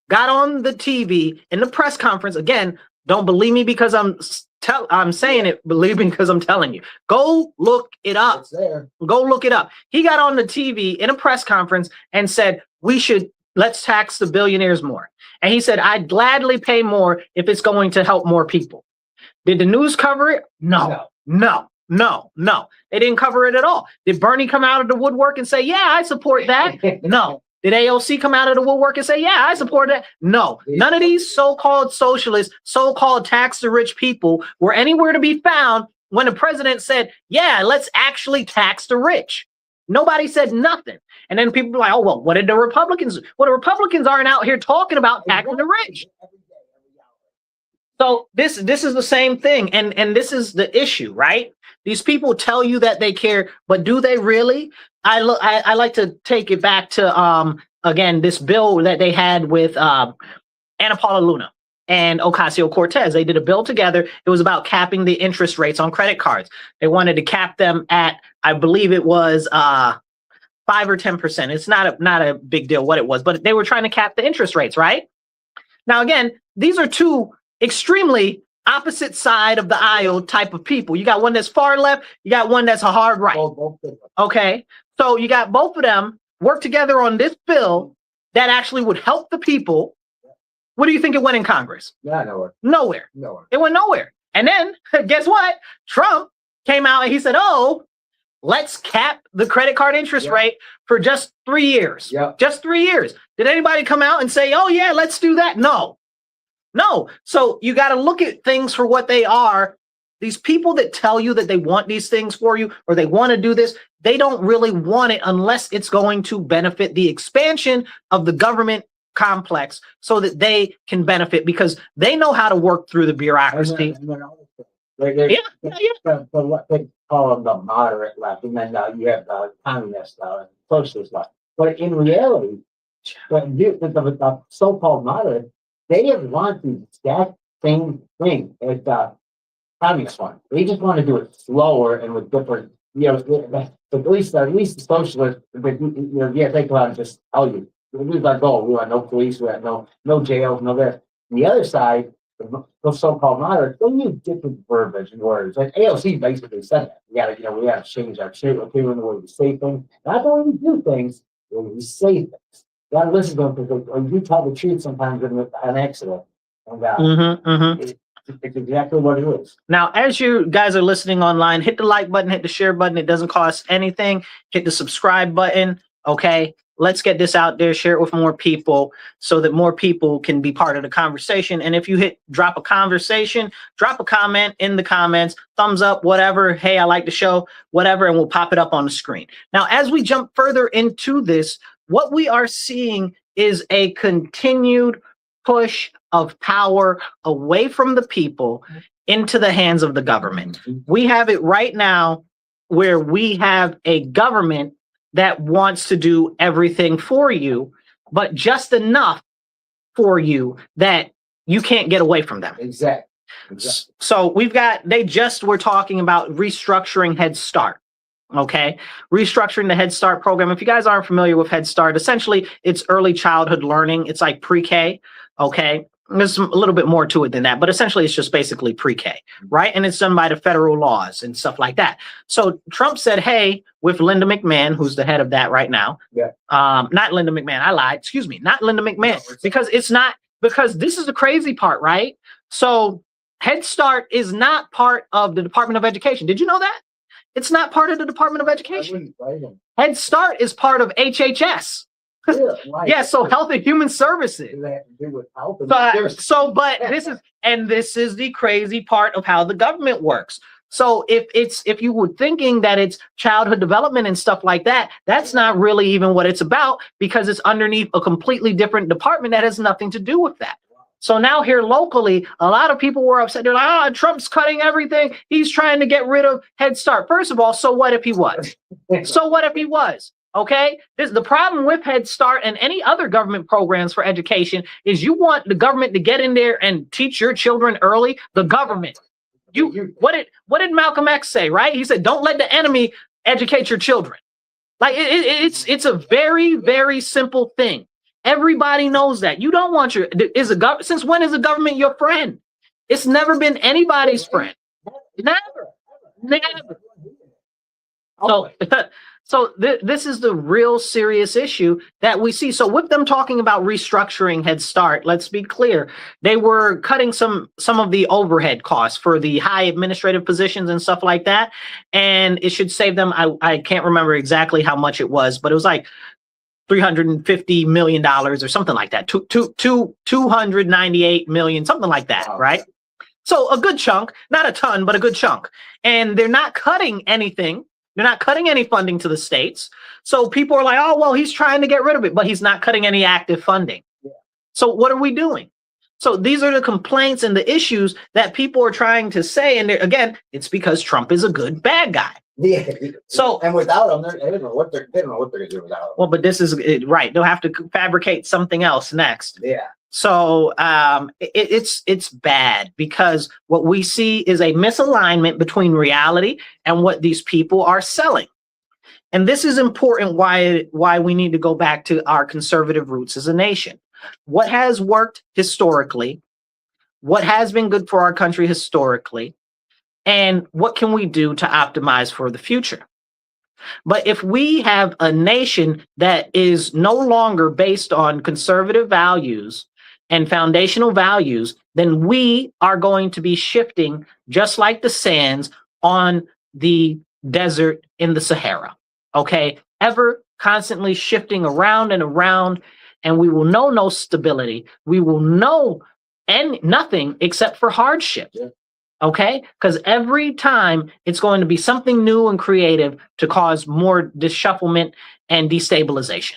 Got on the TV in the press conference. Again, don't believe me because I'm saying it, believe me because I'm telling you. Go look it up. It's there. Go look it up. He got on the TV in a press conference and said, let's tax the billionaires more. And he said, I'd gladly pay more if it's going to help more people. Did the news cover it? No. They didn't cover it at all. Did Bernie come out of the woodwork and say, yeah, I support that? No. Did AOC come out of the woodwork and say, yeah, I support that? No. None of these so-called socialists, so-called tax the rich people were anywhere to be found when the president said, yeah, let's actually tax the rich? Nobody said nothing. And then people were like, oh, well, what did the Republicans do? Well, the Republicans aren't out here talking about taxing the rich. So this is the same thing. And this is the issue, right? These people tell you that they care, but do they really? I like to take it back to, again, this bill that they had with Ana Paula Luna and Ocasio-Cortez. They did a bill together. It was about capping the interest rates on credit cards. They wanted to cap them at, I believe it was 5 or 10%. It's not a big deal what it was, but they were trying to cap the interest rates, right? Now, again, these are two extremely opposite side of the aisle type of people. You got one that's far left, you got one that's a hard right. Okay, so you got both of them work together on this bill that actually would help the people. What do you think it went in Congress? Yeah, nowhere. Nowhere. Nowhere. It went nowhere. And then guess what? Trump came out and he said, oh, let's cap the credit card interest rate for just 3 years. Yep. Just 3 years. Did anybody come out and say, oh yeah, let's do that? No. No. So you got to look at things for what they are. These people that tell you that they want these things for you or they want to do this, they don't really want it unless it's going to benefit the expansion of the government complex so that they can benefit because they know how to work through the bureaucracy. What they call them the moderate left, and then you have the communist and socialist left. But in reality, the so-called moderate, they have wanted the exact same thing as the communist one. They just want to do it slower and with different, at least the socialists, they go out and just tell you, this is our goal. We want no police, we want no jails, no this. On the other side, the so-called moderates, they use different verbiage and words. Like AOC basically said that. We gotta change our shape, the way we say things. Not the way we do things, the way we say things. You gotta listen to them because you tell the truth sometimes in an accident. And it's exactly what it is. Now, as you guys are listening online, hit the like button, hit the share button. It doesn't cost anything. Hit the subscribe button. Okay. Let's get this out there, share it with more people so that more people can be part of the conversation. And if you drop a conversation, drop a comment in the comments, thumbs up, whatever. Hey, I like the show, whatever, and we'll pop it up on the screen. Now, as we jump further into this, what we are seeing is a continued push of power away from the people into the hands of the government. We have it right now where we have a government that wants to do everything for you, but just enough for you that you can't get away from them. Exactly. So they just were talking about restructuring Head Start. Okay. Restructuring the Head Start program. If you guys aren't familiar with Head Start, essentially it's early childhood learning. It's like pre-K. Okay. There's a little bit more to it than that, but essentially it's just basically pre-K, right? And it's done by the federal laws and stuff like that. So Trump said, hey, with Linda McMahon, who's the head of that right now. Yeah. Not Linda McMahon. I lied. Excuse me. Not Linda McMahon. Because this is the crazy part, right? So Head Start is not part of the Department of Education. Did you know that? It's not part of the Department of Education. Head Start is part of HHS. Yeah, so Health and Human Services. This is the crazy part of how the government works. So if you were thinking that it's childhood development and stuff like that, that's not really even what it's about because it's underneath a completely different department that has nothing to do with that. So now here locally, a lot of people were upset. They're like, Trump's cutting everything. He's trying to get rid of Head Start. First of all, so what if he was? So what if he was? Okay, the problem with Head Start and any other government programs for education is you want the government to get in there and teach your children early. The government. What did Malcolm X say? Right? He said, "Don't let the enemy educate your children." Like it's a very, very simple thing. Everybody knows that. You don't want since when is the government your friend? It's never been anybody's friend. Never. So this is the real serious issue that we see. So with them talking about restructuring Head Start, let's be clear. They were cutting some of the overhead costs for the high administrative positions and stuff like that. And it should save them. I can't remember exactly how much it was, but it was like $350 million or something like that. 298 million, something like that, right? So a good chunk, not a ton, but a good chunk. And they're not cutting anything. They're not cutting any funding to the states. So people are like, oh, well, he's trying to get rid of it, but he's not cutting any active funding. Yeah. So what are we doing? So these are the complaints and the issues that people are trying to say. And again, it's because Trump is a good bad guy. Yeah. So and without them, they don't know what they're gonna do without them. Well, but this is right. They'll have to fabricate something else next. Yeah. So it's bad because what we see is a misalignment between reality and what these people are selling. And this is important why we need to go back to our conservative roots as a nation. What has worked historically, what has been good for our country historically, and what can we do to optimize for the future? But if we have a nation that is no longer based on conservative values and foundational values, then we are going to be shifting just like the sands on the desert in the Sahara. Okay, ever constantly shifting around and around, and we will know no stability. We will know nothing except for hardship. Yeah. Okay, because every time it's going to be something new and creative to cause more disshufflement and destabilization.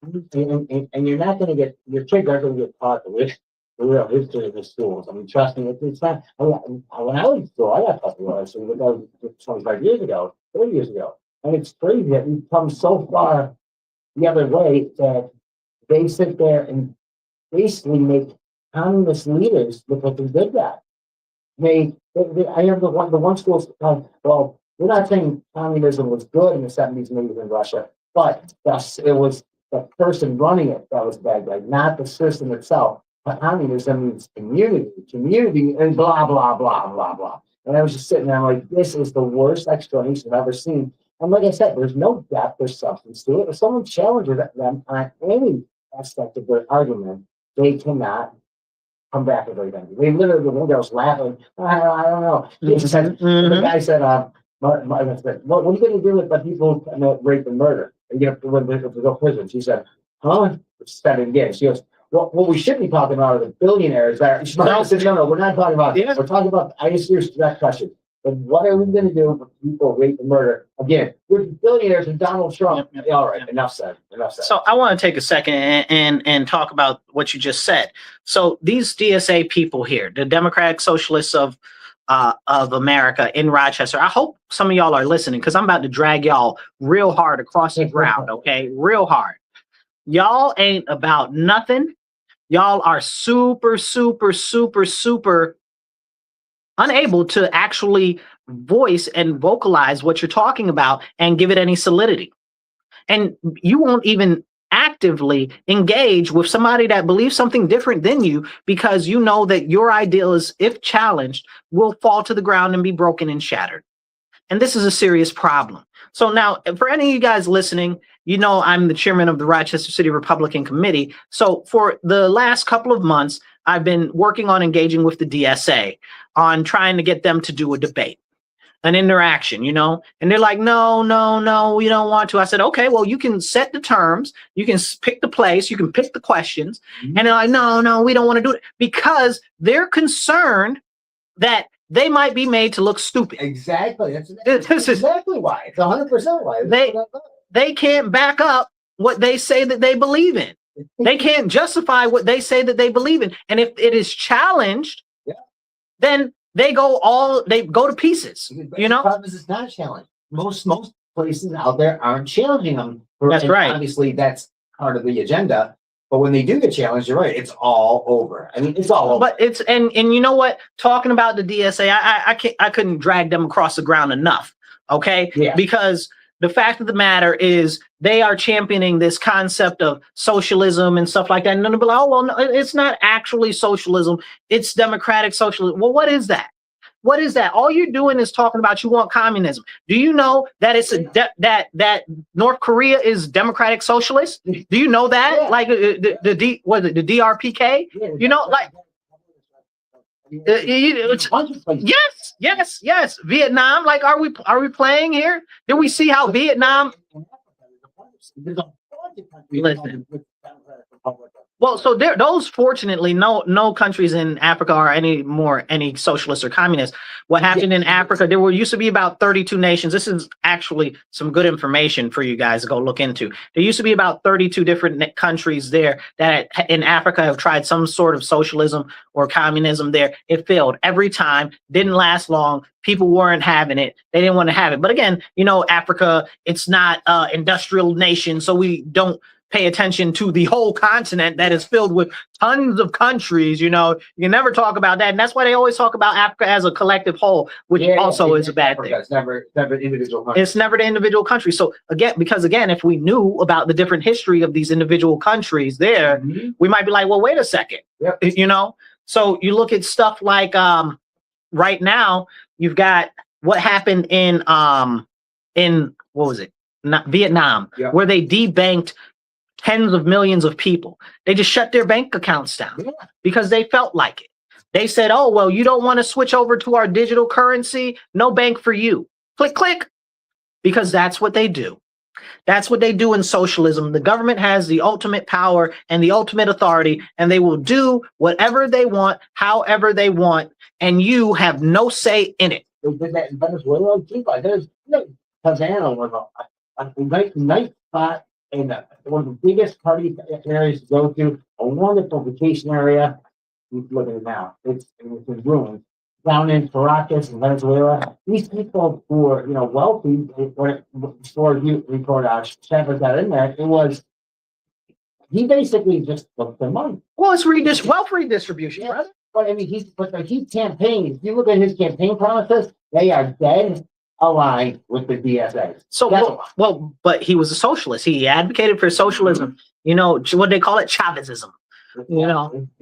And you're not going to get, your kids aren't going to get taught the real history of the schools. I mean, trust me, it's not. When I was in school, I got taught the real history, but that was 25 years ago, 30 years ago. And it's crazy that we've come so far the other way that they sit there and basically make communist leaders look like they did that. I have the one school. Well, we're not saying communism was good in the 70s and 80s in Russia, but it was the person running it that was bad, like not the system itself. But communism means community, and blah blah blah blah blah. And I was just sitting there, I'm like, this is the worst explanation I've ever seen. And like I said, there's no depth or substance to it. If someone challenges them on any aspect of their argument, they cannot come back with everything. They literally, the one guy was laughing. I don't know. The guy said, what are you going to do with the people who rape and murder? And get up to go to prison. She said, huh? Said it again. She goes, well, what we should be talking about are the billionaires that I said, no, we're not talking about We're talking about, I just hear that question. But what are we going to do with people rape and murder? Again, we're billionaires and Donald Trump. Yep. All right, enough said. So I want to take a second and talk about what you just said. So these DSA people here, the Democratic Socialists of America in Rochester, I hope some of y'all are listening because I'm about to drag y'all real hard across the ground, okay? Real hard. Y'all ain't about nothing. Y'all are super, super, super, super unable to actually voice and vocalize what you're talking about and give it any solidity. And you won't even actively engage with somebody that believes something different than you because you know that your ideas, if challenged, will fall to the ground and be broken and shattered. And this is a serious problem. So now, for any of you guys listening, you know I'm the chairman of the Rochester City Republican Committee. So for the last couple of months, I've been working on engaging with the DSA on trying to get them to do a debate, an interaction, and they're like, no, we don't want to. I said, okay, well, you can set the terms, you can pick the place, you can pick the questions. Mm-hmm. And they're like, no, we don't want to do it because they're concerned that they might be made to look stupid. Exactly. That's exactly why. It's 100% why. They can't back up what they say that they believe in. They can't justify what they say that they believe in. And if it is challenged, then they go to pieces. The problem is it's not challenged. Most places out there aren't challenging them. That's right. Obviously, that's part of the agenda. But when they do get challenged, you're right. It's all over. I mean, it's all over. But it's and you know what? Talking about the DSA, I couldn't drag them across the ground enough. Okay, because the fact of the matter is they are championing this concept of socialism and stuff like that. And then they'll be like, oh, well, no, it's not actually socialism. It's democratic socialism. Well, what is that? What is that? All you're doing is talking about you want communism. Do you know that it's that North Korea is democratic socialist? Do you know that? Yeah. Like the DRPK? Yes. Vietnam. Like, are we playing here? Did we see how Vietnam? Listen. Well, so those fortunately, no countries in Africa are any socialist or communist. What happened in Africa, there used to be about 32 nations. This is actually some good information for you guys to go look into. There used to be about 32 different countries there that in Africa have tried some sort of socialism or communism there. It failed every time, didn't last long. People weren't having it. They didn't want to have it. But again, Africa, it's not an industrial nation, so we don't pay attention to the whole continent that is filled with tons of countries. You can never talk about that. And that's why they always talk about Africa as a collective whole, which also is a bad thing. It's never individual country. It's never the individual country. So again, if we knew about the different history of these individual countries there, we might be like, well, wait a second. Yep. So you look at stuff like right now, you've got what happened in what was it? Vietnam, where they debanked tens of millions of people. They just shut their bank accounts down because they felt like it. They said, oh, well, you don't want to switch over to our digital currency? No bank for you. Click, click. Because that's what they do. That's what they do in socialism. The government has the ultimate power and the ultimate authority, and they will do whatever they want, however they want, and you have no say in it. They did that in Venezuela. There's Havana was a nice spot in one of the biggest party areas to go to, a wonderful vacation area. Look at it now. It's in ruins. Down in Caracas in Venezuela, these people who were, wealthy, before you record Chavez got in there, he basically just took their money. Well, it's wealth redistribution, brother. But I mean, he campaigns. If you look at his campaign process, they are dead aligned with the DSA. So, but he was a socialist. He advocated for socialism. What they call it, Chavezism.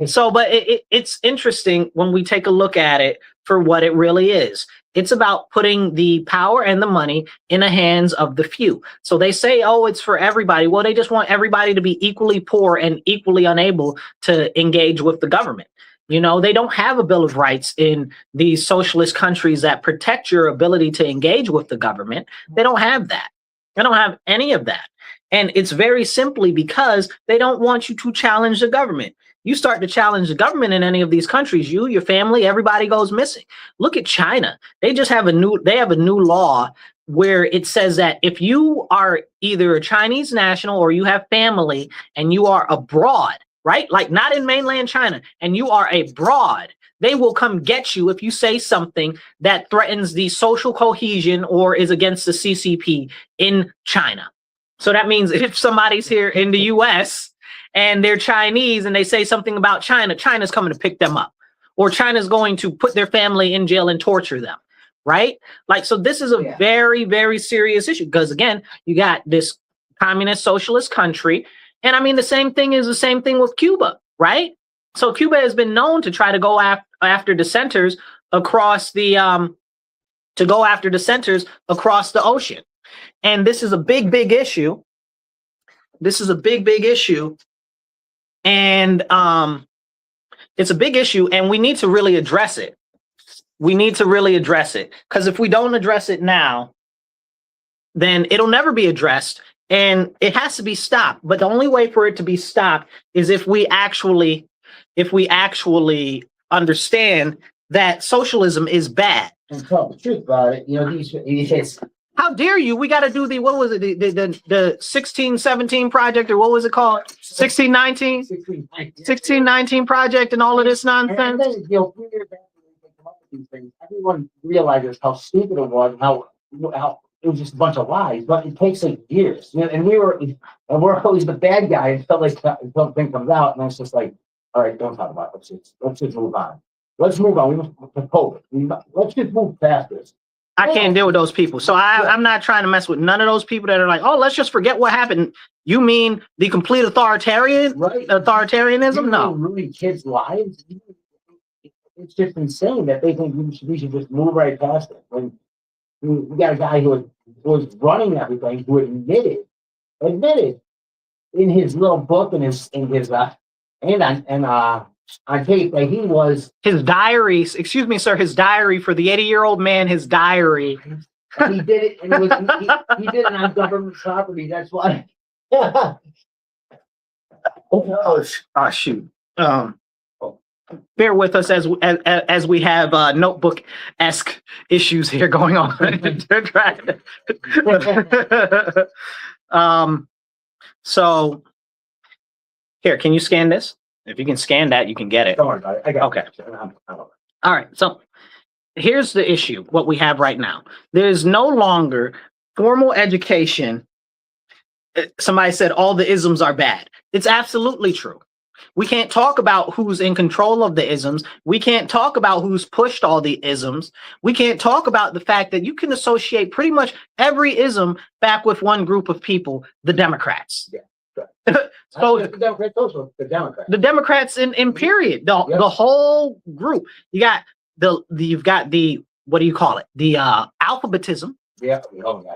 So, but it's interesting when we take a look at it for what it really is. It's about putting the power and the money in the hands of the few. So they say, oh, it's for everybody. Well, they just want everybody to be equally poor and equally unable to engage with the government. They don't have a Bill of Rights in these socialist countries that protect your ability to engage with the government. They don't have that. They don't have any of that. And it's very simply because they don't want you to challenge the government. You start to challenge the government in any of these countries, your family, everybody goes missing. Look at China. They have a new law where it says that if you are either a Chinese national or you have family and you are abroad, right? Like not in mainland China, and you are abroad, they will come get you if you say something that threatens the social cohesion or is against the CCP in China. So that means if somebody's here in the US and they're Chinese and they say something about China, China's coming to pick them up, or China's going to put their family in jail and torture them, right? So this is a very, very serious issue because again, you got this communist socialist country. And I mean, the same thing with Cuba, right? So Cuba has been known to try to go after dissenters across the ocean. And this is a big, big issue. This is a big, big issue. And it's a big issue, and we need to really address it. Because if we don't address it now, then it'll never be addressed. And it has to be stopped. But the only way for it to be stopped is if we actually understand that socialism is bad. And tell the truth about it. These how dare you? We got to do the 1617 project, or what was it called? 1619? 1619 project and all of this nonsense. And then, 3 years after they come up with these things, everyone realizes how stupid it was, how it was just a bunch of lies. But it takes years, and we're always the bad guy until something comes out, and it's just like, all right, don't talk about it. Let's just move on. Let's move on. We must propose. Let's just move past this. I can't deal with those people. So I'm not trying to mess with none of those people that are like, oh, let's just forget what happened. You mean the complete authoritarianism? No. Ruining kids' lives. It's just insane that they think we should just move right past it. When we got a guy who was running everything, who admitted in his little book and on tape that he was his diary. Excuse me, sir. His diary for the 80-year-old man. His diary. He did it, and he did it on government property. That's why. Oh shoot. Bear with us as we have notebook-esque issues here going on. So here, can you scan this? If you can scan that, you can get it. Don't worry about it. I got Okay. it. All right. So here's the issue, what we have right now. There's no longer formal education. Somebody said all the isms are bad. It's absolutely true. We can't talk about who's in control of the isms. We can't talk about who's pushed all the isms. We can't talk about the fact that you can associate pretty much every ism back with one group of people, the Democrats. Yeah. So the Democrats also, the Democrats. The Democrats in period, the whole group. You've got the what do you call it? The alphabetism. Yeah.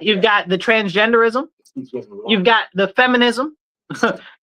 You've got the transgenderism. You've got the feminism.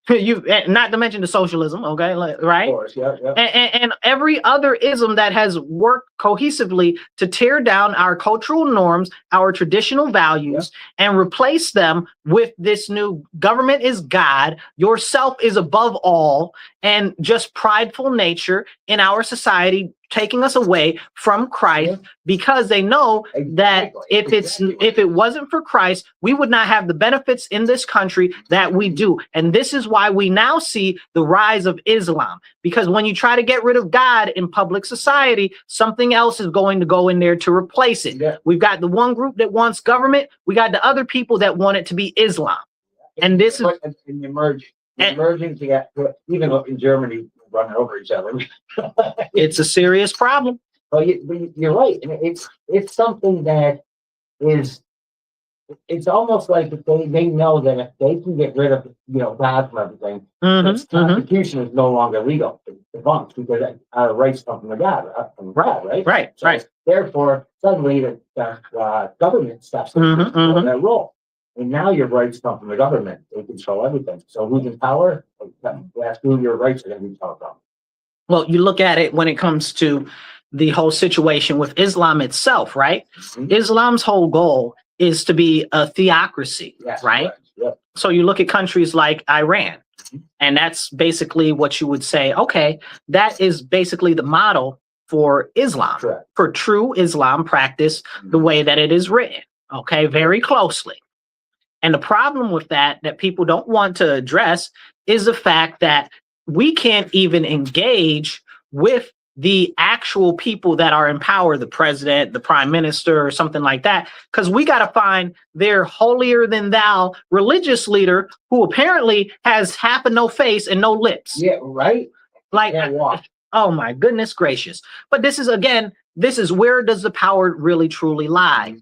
You not to mention the socialism, okay, right? Of course, yeah. And every other ism that has worked cohesively to tear down our cultural norms, our traditional values, and replace them with this new government is God, yourself is above all, and just prideful nature in our society, taking us away from Christ, because they know that if it wasn't for Christ, we would not have the benefits in this country that we do. And this is why we now see the rise of Islam, because when you try to get rid of God in public society, something else is going to go in there to replace it. Yeah. We've got the one group that wants government. We got the other people that want it to be Islam. And this is emerging to get, even in Germany, running over each other. It's a serious problem. Well, you're right. And it's something that is, it's almost like if they know that if they can get rid of, God from everything, this Constitution is no longer legal. It's debunked because our rights come from the God, right? Right, so right. Therefore, suddenly the government steps in that role. And now your rights come from the government. They control everything. So who's in power? That's who your rights are going to be talked about. Well, you look at it when it comes to the whole situation with Islam itself, right? Islam's whole goal is to be a theocracy, right? Yeah. So you look at countries like Iran, and that's basically what you would say, okay, that is basically the model for Islam, for true Islam practice, the way that it is written, okay, very closely. And the problem with that people don't want to address is the fact that we can't even engage with the actual people that are in power, the president, the prime minister, or something like that, because we got to find their holier than thou religious leader who apparently has half a no face and no lips. Yeah, right? Like, oh my goodness gracious. But this is where does the power really truly lie?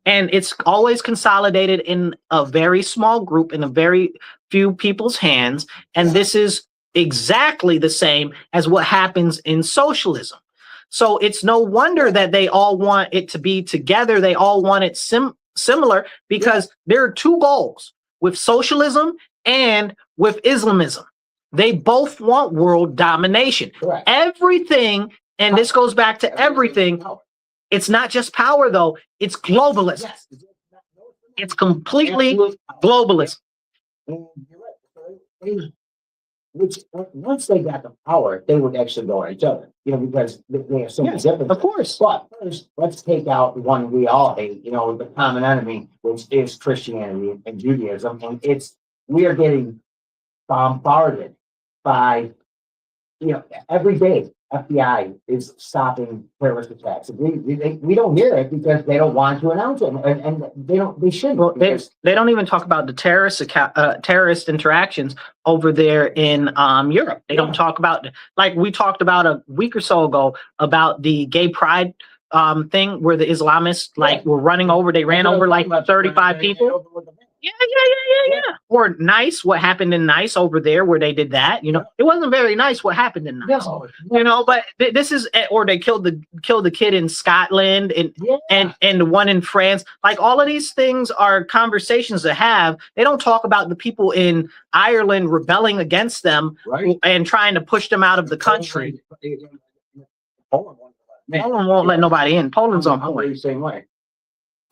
And it's always consolidated in a very small group, in a very few people's hands. And this is exactly the same as what happens in socialism. So it's no wonder that they all want it to be together. They all want it similar, because there are two goals with socialism and with Islamism. They both want world domination. Everything, and this goes back to everything. It's not just power, though. It's globalism. It's completely globalist. Which once they got the power, they would actually go at each other, because they have so many differences. Of course. But first, let's take out one we all hate, the common enemy, which is Christianity and Judaism. And we are getting bombarded by, every day. FBI is stopping terrorist attacks. We don't hear it because they don't want to announce it, and they shouldn't. Well, they don't even talk about the terrorist interactions over there in Europe. They don't talk about, like we talked about a week or so ago, about the gay pride thing where the Islamists were running over. They ran over like 35 people. Yeah. Or Nice, what happened in Nice over there where they did that, it wasn't very nice what happened in Nice, but this is, or they killed the kid in Scotland and the one in France. Like, all of these things are conversations to have. They don't talk about the people in Ireland rebelling against them and trying to push them out of the country. Poland won't let nobody in. Poland's on point. Same way.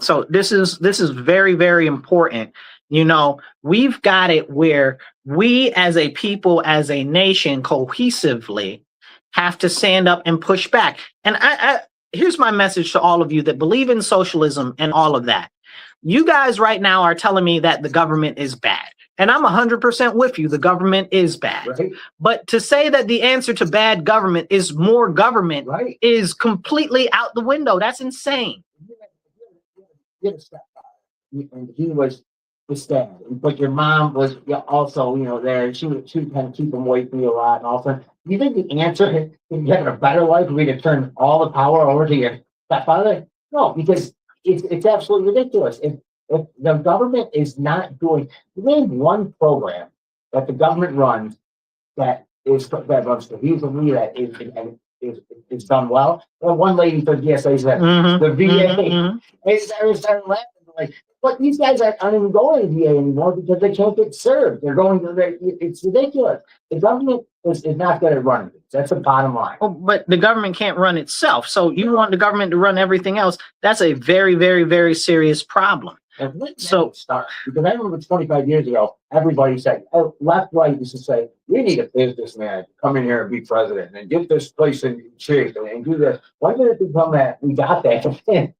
So this is very, very important. We've got it where we as a people, as a nation, cohesively have to stand up and push back. And here's my message to all of you that believe in socialism and all of that. You guys right now are telling me that the government is bad. And I'm 100% with you. The government is bad. Right. But to say that the answer to bad government is more government is completely out the window. That's insane. And he was his dad, but your mom was also, there. She would kind of keep him away from you a lot. And also, do you think the answer, if you had a better life, would be to turn all the power over to your stepfather? No, because it's absolutely ridiculous. If the government is not doing, name one program that the government runs that runs cohesively, that is done well. Well, one lady for DSA said the VA. They started laughing like, but these guys aren't even going to the VA anymore because they can't get served. They're going to it's ridiculous. The government is not good at running things. That's the bottom line. Well, but the government can't run itself. So you want the government to run everything else. That's a very, very, very serious problem. So start, because I remember 25 years ago, everybody said, left, right used to say, we need a businessman to come in here and be president and get this place in shape and do this. Why did it become that we got that? And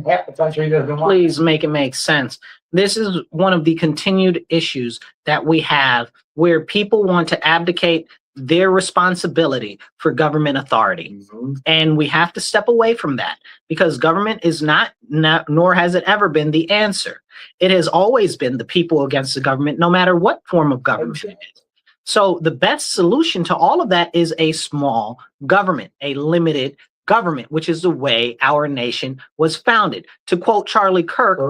half the country doesn't want. Please make it make sense. This is one of the continued issues that we have where people want to abdicate their responsibility for government authority. And we have to step away from that because government is not, nor has it ever been the answer. It has always been the people against the government, no matter what form of government it is. So the best solution to all of that is a small government, a limited government, which is the way our nation was founded. To quote Charlie Kirk,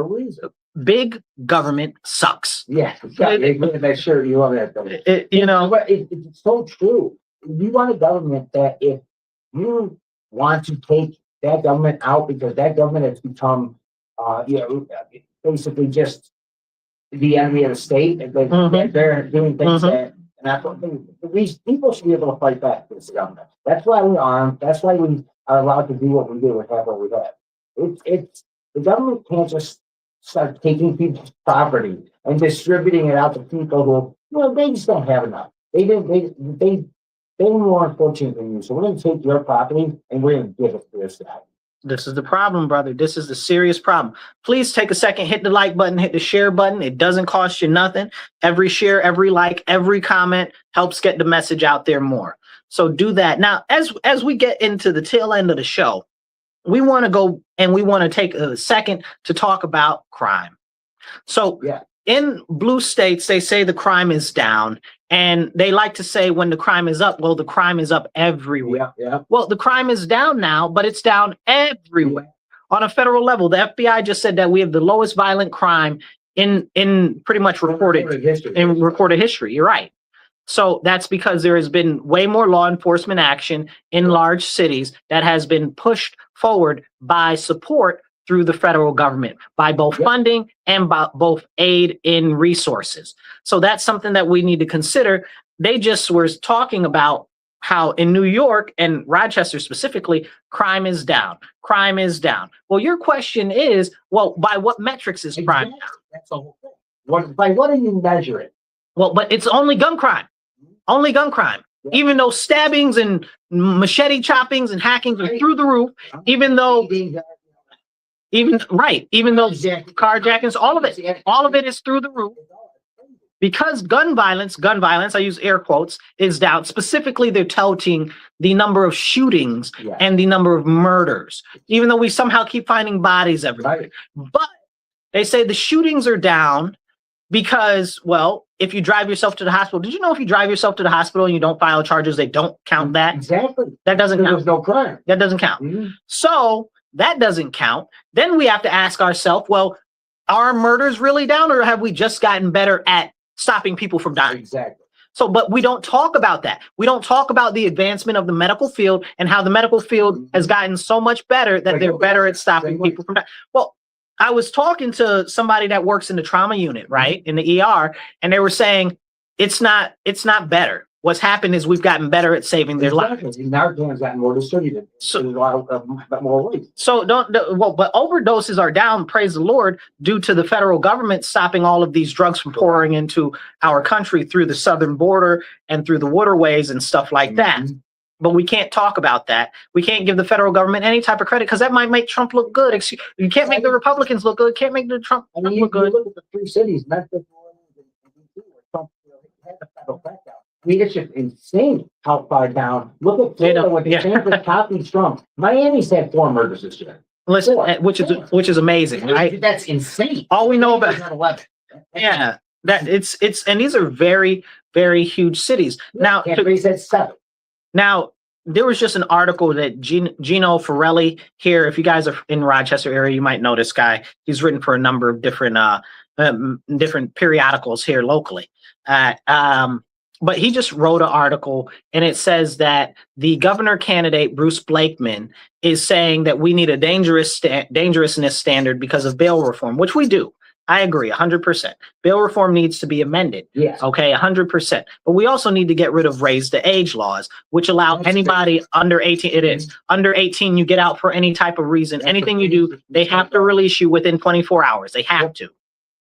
big government sucks. Yeah, that's sure you love that. It's so true. You want a government that if you want to take that government out because that government has become, basically just the enemy of the state, and they're doing things that, and that's what these people should be able to fight back against the government. That's why we arm. That's why we are allowed to do what we do and have what we have. It's the government can't just start taking people's property and distributing it out to people who, they just don't have enough. They're more unfortunate than you. So we're going to take your property and we're going to give it to this guy. This is the problem, brother. This is the serious problem. Please take a second, hit the like button, hit the share button. It doesn't cost you nothing. Every share, every like, every comment helps get the message out there more. So do that. Now, as we get into the tail end of the show, we want to go and we want to take a second to talk about crime. So in blue states, they say the crime is down, and they like to say when the crime is up, well, the crime is up everywhere. Well, the crime is down now, but it's down everywhere. On a federal level, the FBI just said that we have the lowest violent crime in pretty much recorded history. You're right. So that's because there has been way more law enforcement action in large cities that has been pushed forward by support through the federal government, by both funding and by both aid in resources. So that's something that we need to consider. They just were talking about how in New York and Rochester specifically, crime is down. Crime is down. Well, your question is, well, by what metrics is crime down? That's the whole thing. By what do you measure it? Well, but it's only gun crime. Only gun crime. Even though stabbings and machete choppings and hackings are through the roof, even though carjackings, all of it is through the roof. Because gun violence, I use air quotes, is down. Specifically, they're touting the number of shootings and the number of murders, even though we somehow keep finding bodies everywhere. But they say the shootings are down because, well, if you drive yourself to the hospital, did you know if you drive yourself to the hospital and you don't file charges, they don't count that? Exactly. That doesn't count. There's no crime. That doesn't count. So that doesn't count. Then we have to ask ourselves, well, are murders really down, or have we just gotten better at stopping people from dying? Exactly. So, but we don't talk about that. We don't talk about the advancement of the medical field and how the medical field has gotten so much better that they're better at stopping people from dying. Well, I was talking to somebody that works in the trauma unit, right, in the ER, and they were saying it's not better. What's happened is we've gotten better at saving their lives. Narcan's gotten more distributed. So there's a lot of more waste. So but overdoses are down, praise the Lord, due to the federal government stopping all of these drugs from pouring into our country through the southern border and through the waterways and stuff like that. But we can't talk about that. We can't give the federal government any type of credit because that might make Trump look good. You can't make the Republicans look good. Can't make the Trump look good. Look at the three cities, Memphis, Trump had the federal crackdown. I mean, it's just insane how far down. Look at Florida, what the Kansas copies from. Miami's had 4 murders this year. Listen, which is amazing, right? That's insane. All we know about 11. Yeah, that it's and these are very, very huge cities. Now, said 7. Now, there was just an article that Gino Forelli here. If you guys are in Rochester area, you might know this guy. He's written for a number of different periodicals here locally. But he just wrote an article, and it says that the governor candidate, Bruce Blakeman, is saying that we need a dangerousness standard because of bail reform, which we do. I agree 100%. Bail reform needs to be amended. Yes. Okay, 100%. But we also need to get rid of raise the age laws, which allow anybody under 18, it is under 18, you get out for any type of reason. Anything you do, they have to release you within 24 hours. They have to.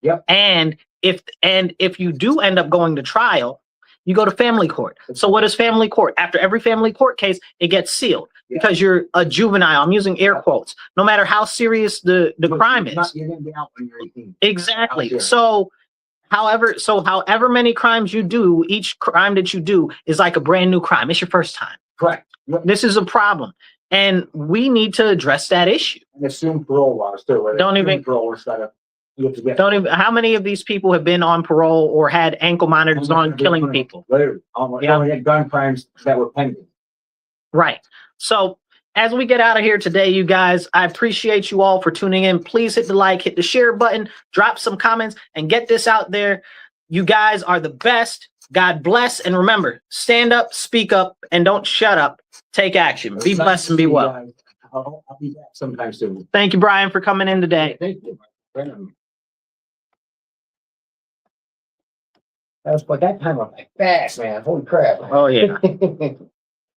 Yep. And if you do end up going to trial, you go to family court. So what is family court? After every family court case, it gets sealed because you're a juvenile. I'm using air quotes. No matter how serious the crime is. You're gonna be out when you're 18. Exactly. So however many crimes you do, each crime that you do is like a brand new crime. It's your first time. Correct. This is a problem. And we need to address that issue. And assume parole laws too. Parole instead of how many of these people have been on parole or had ankle monitors on killing people? Literally. Had gun crimes that were pending. Right. So as we get out of here today, you guys, I appreciate you all for tuning in. Please hit the like, hit the share button, drop some comments, and get this out there. You guys are the best. God bless. And remember, stand up, speak up, and don't shut up. Take action. Be blessed and be well. I'll be back sometime soon. Thank you, Brian, for coming in today. Thank you. That time went like fast, man. Holy crap. Oh, yeah.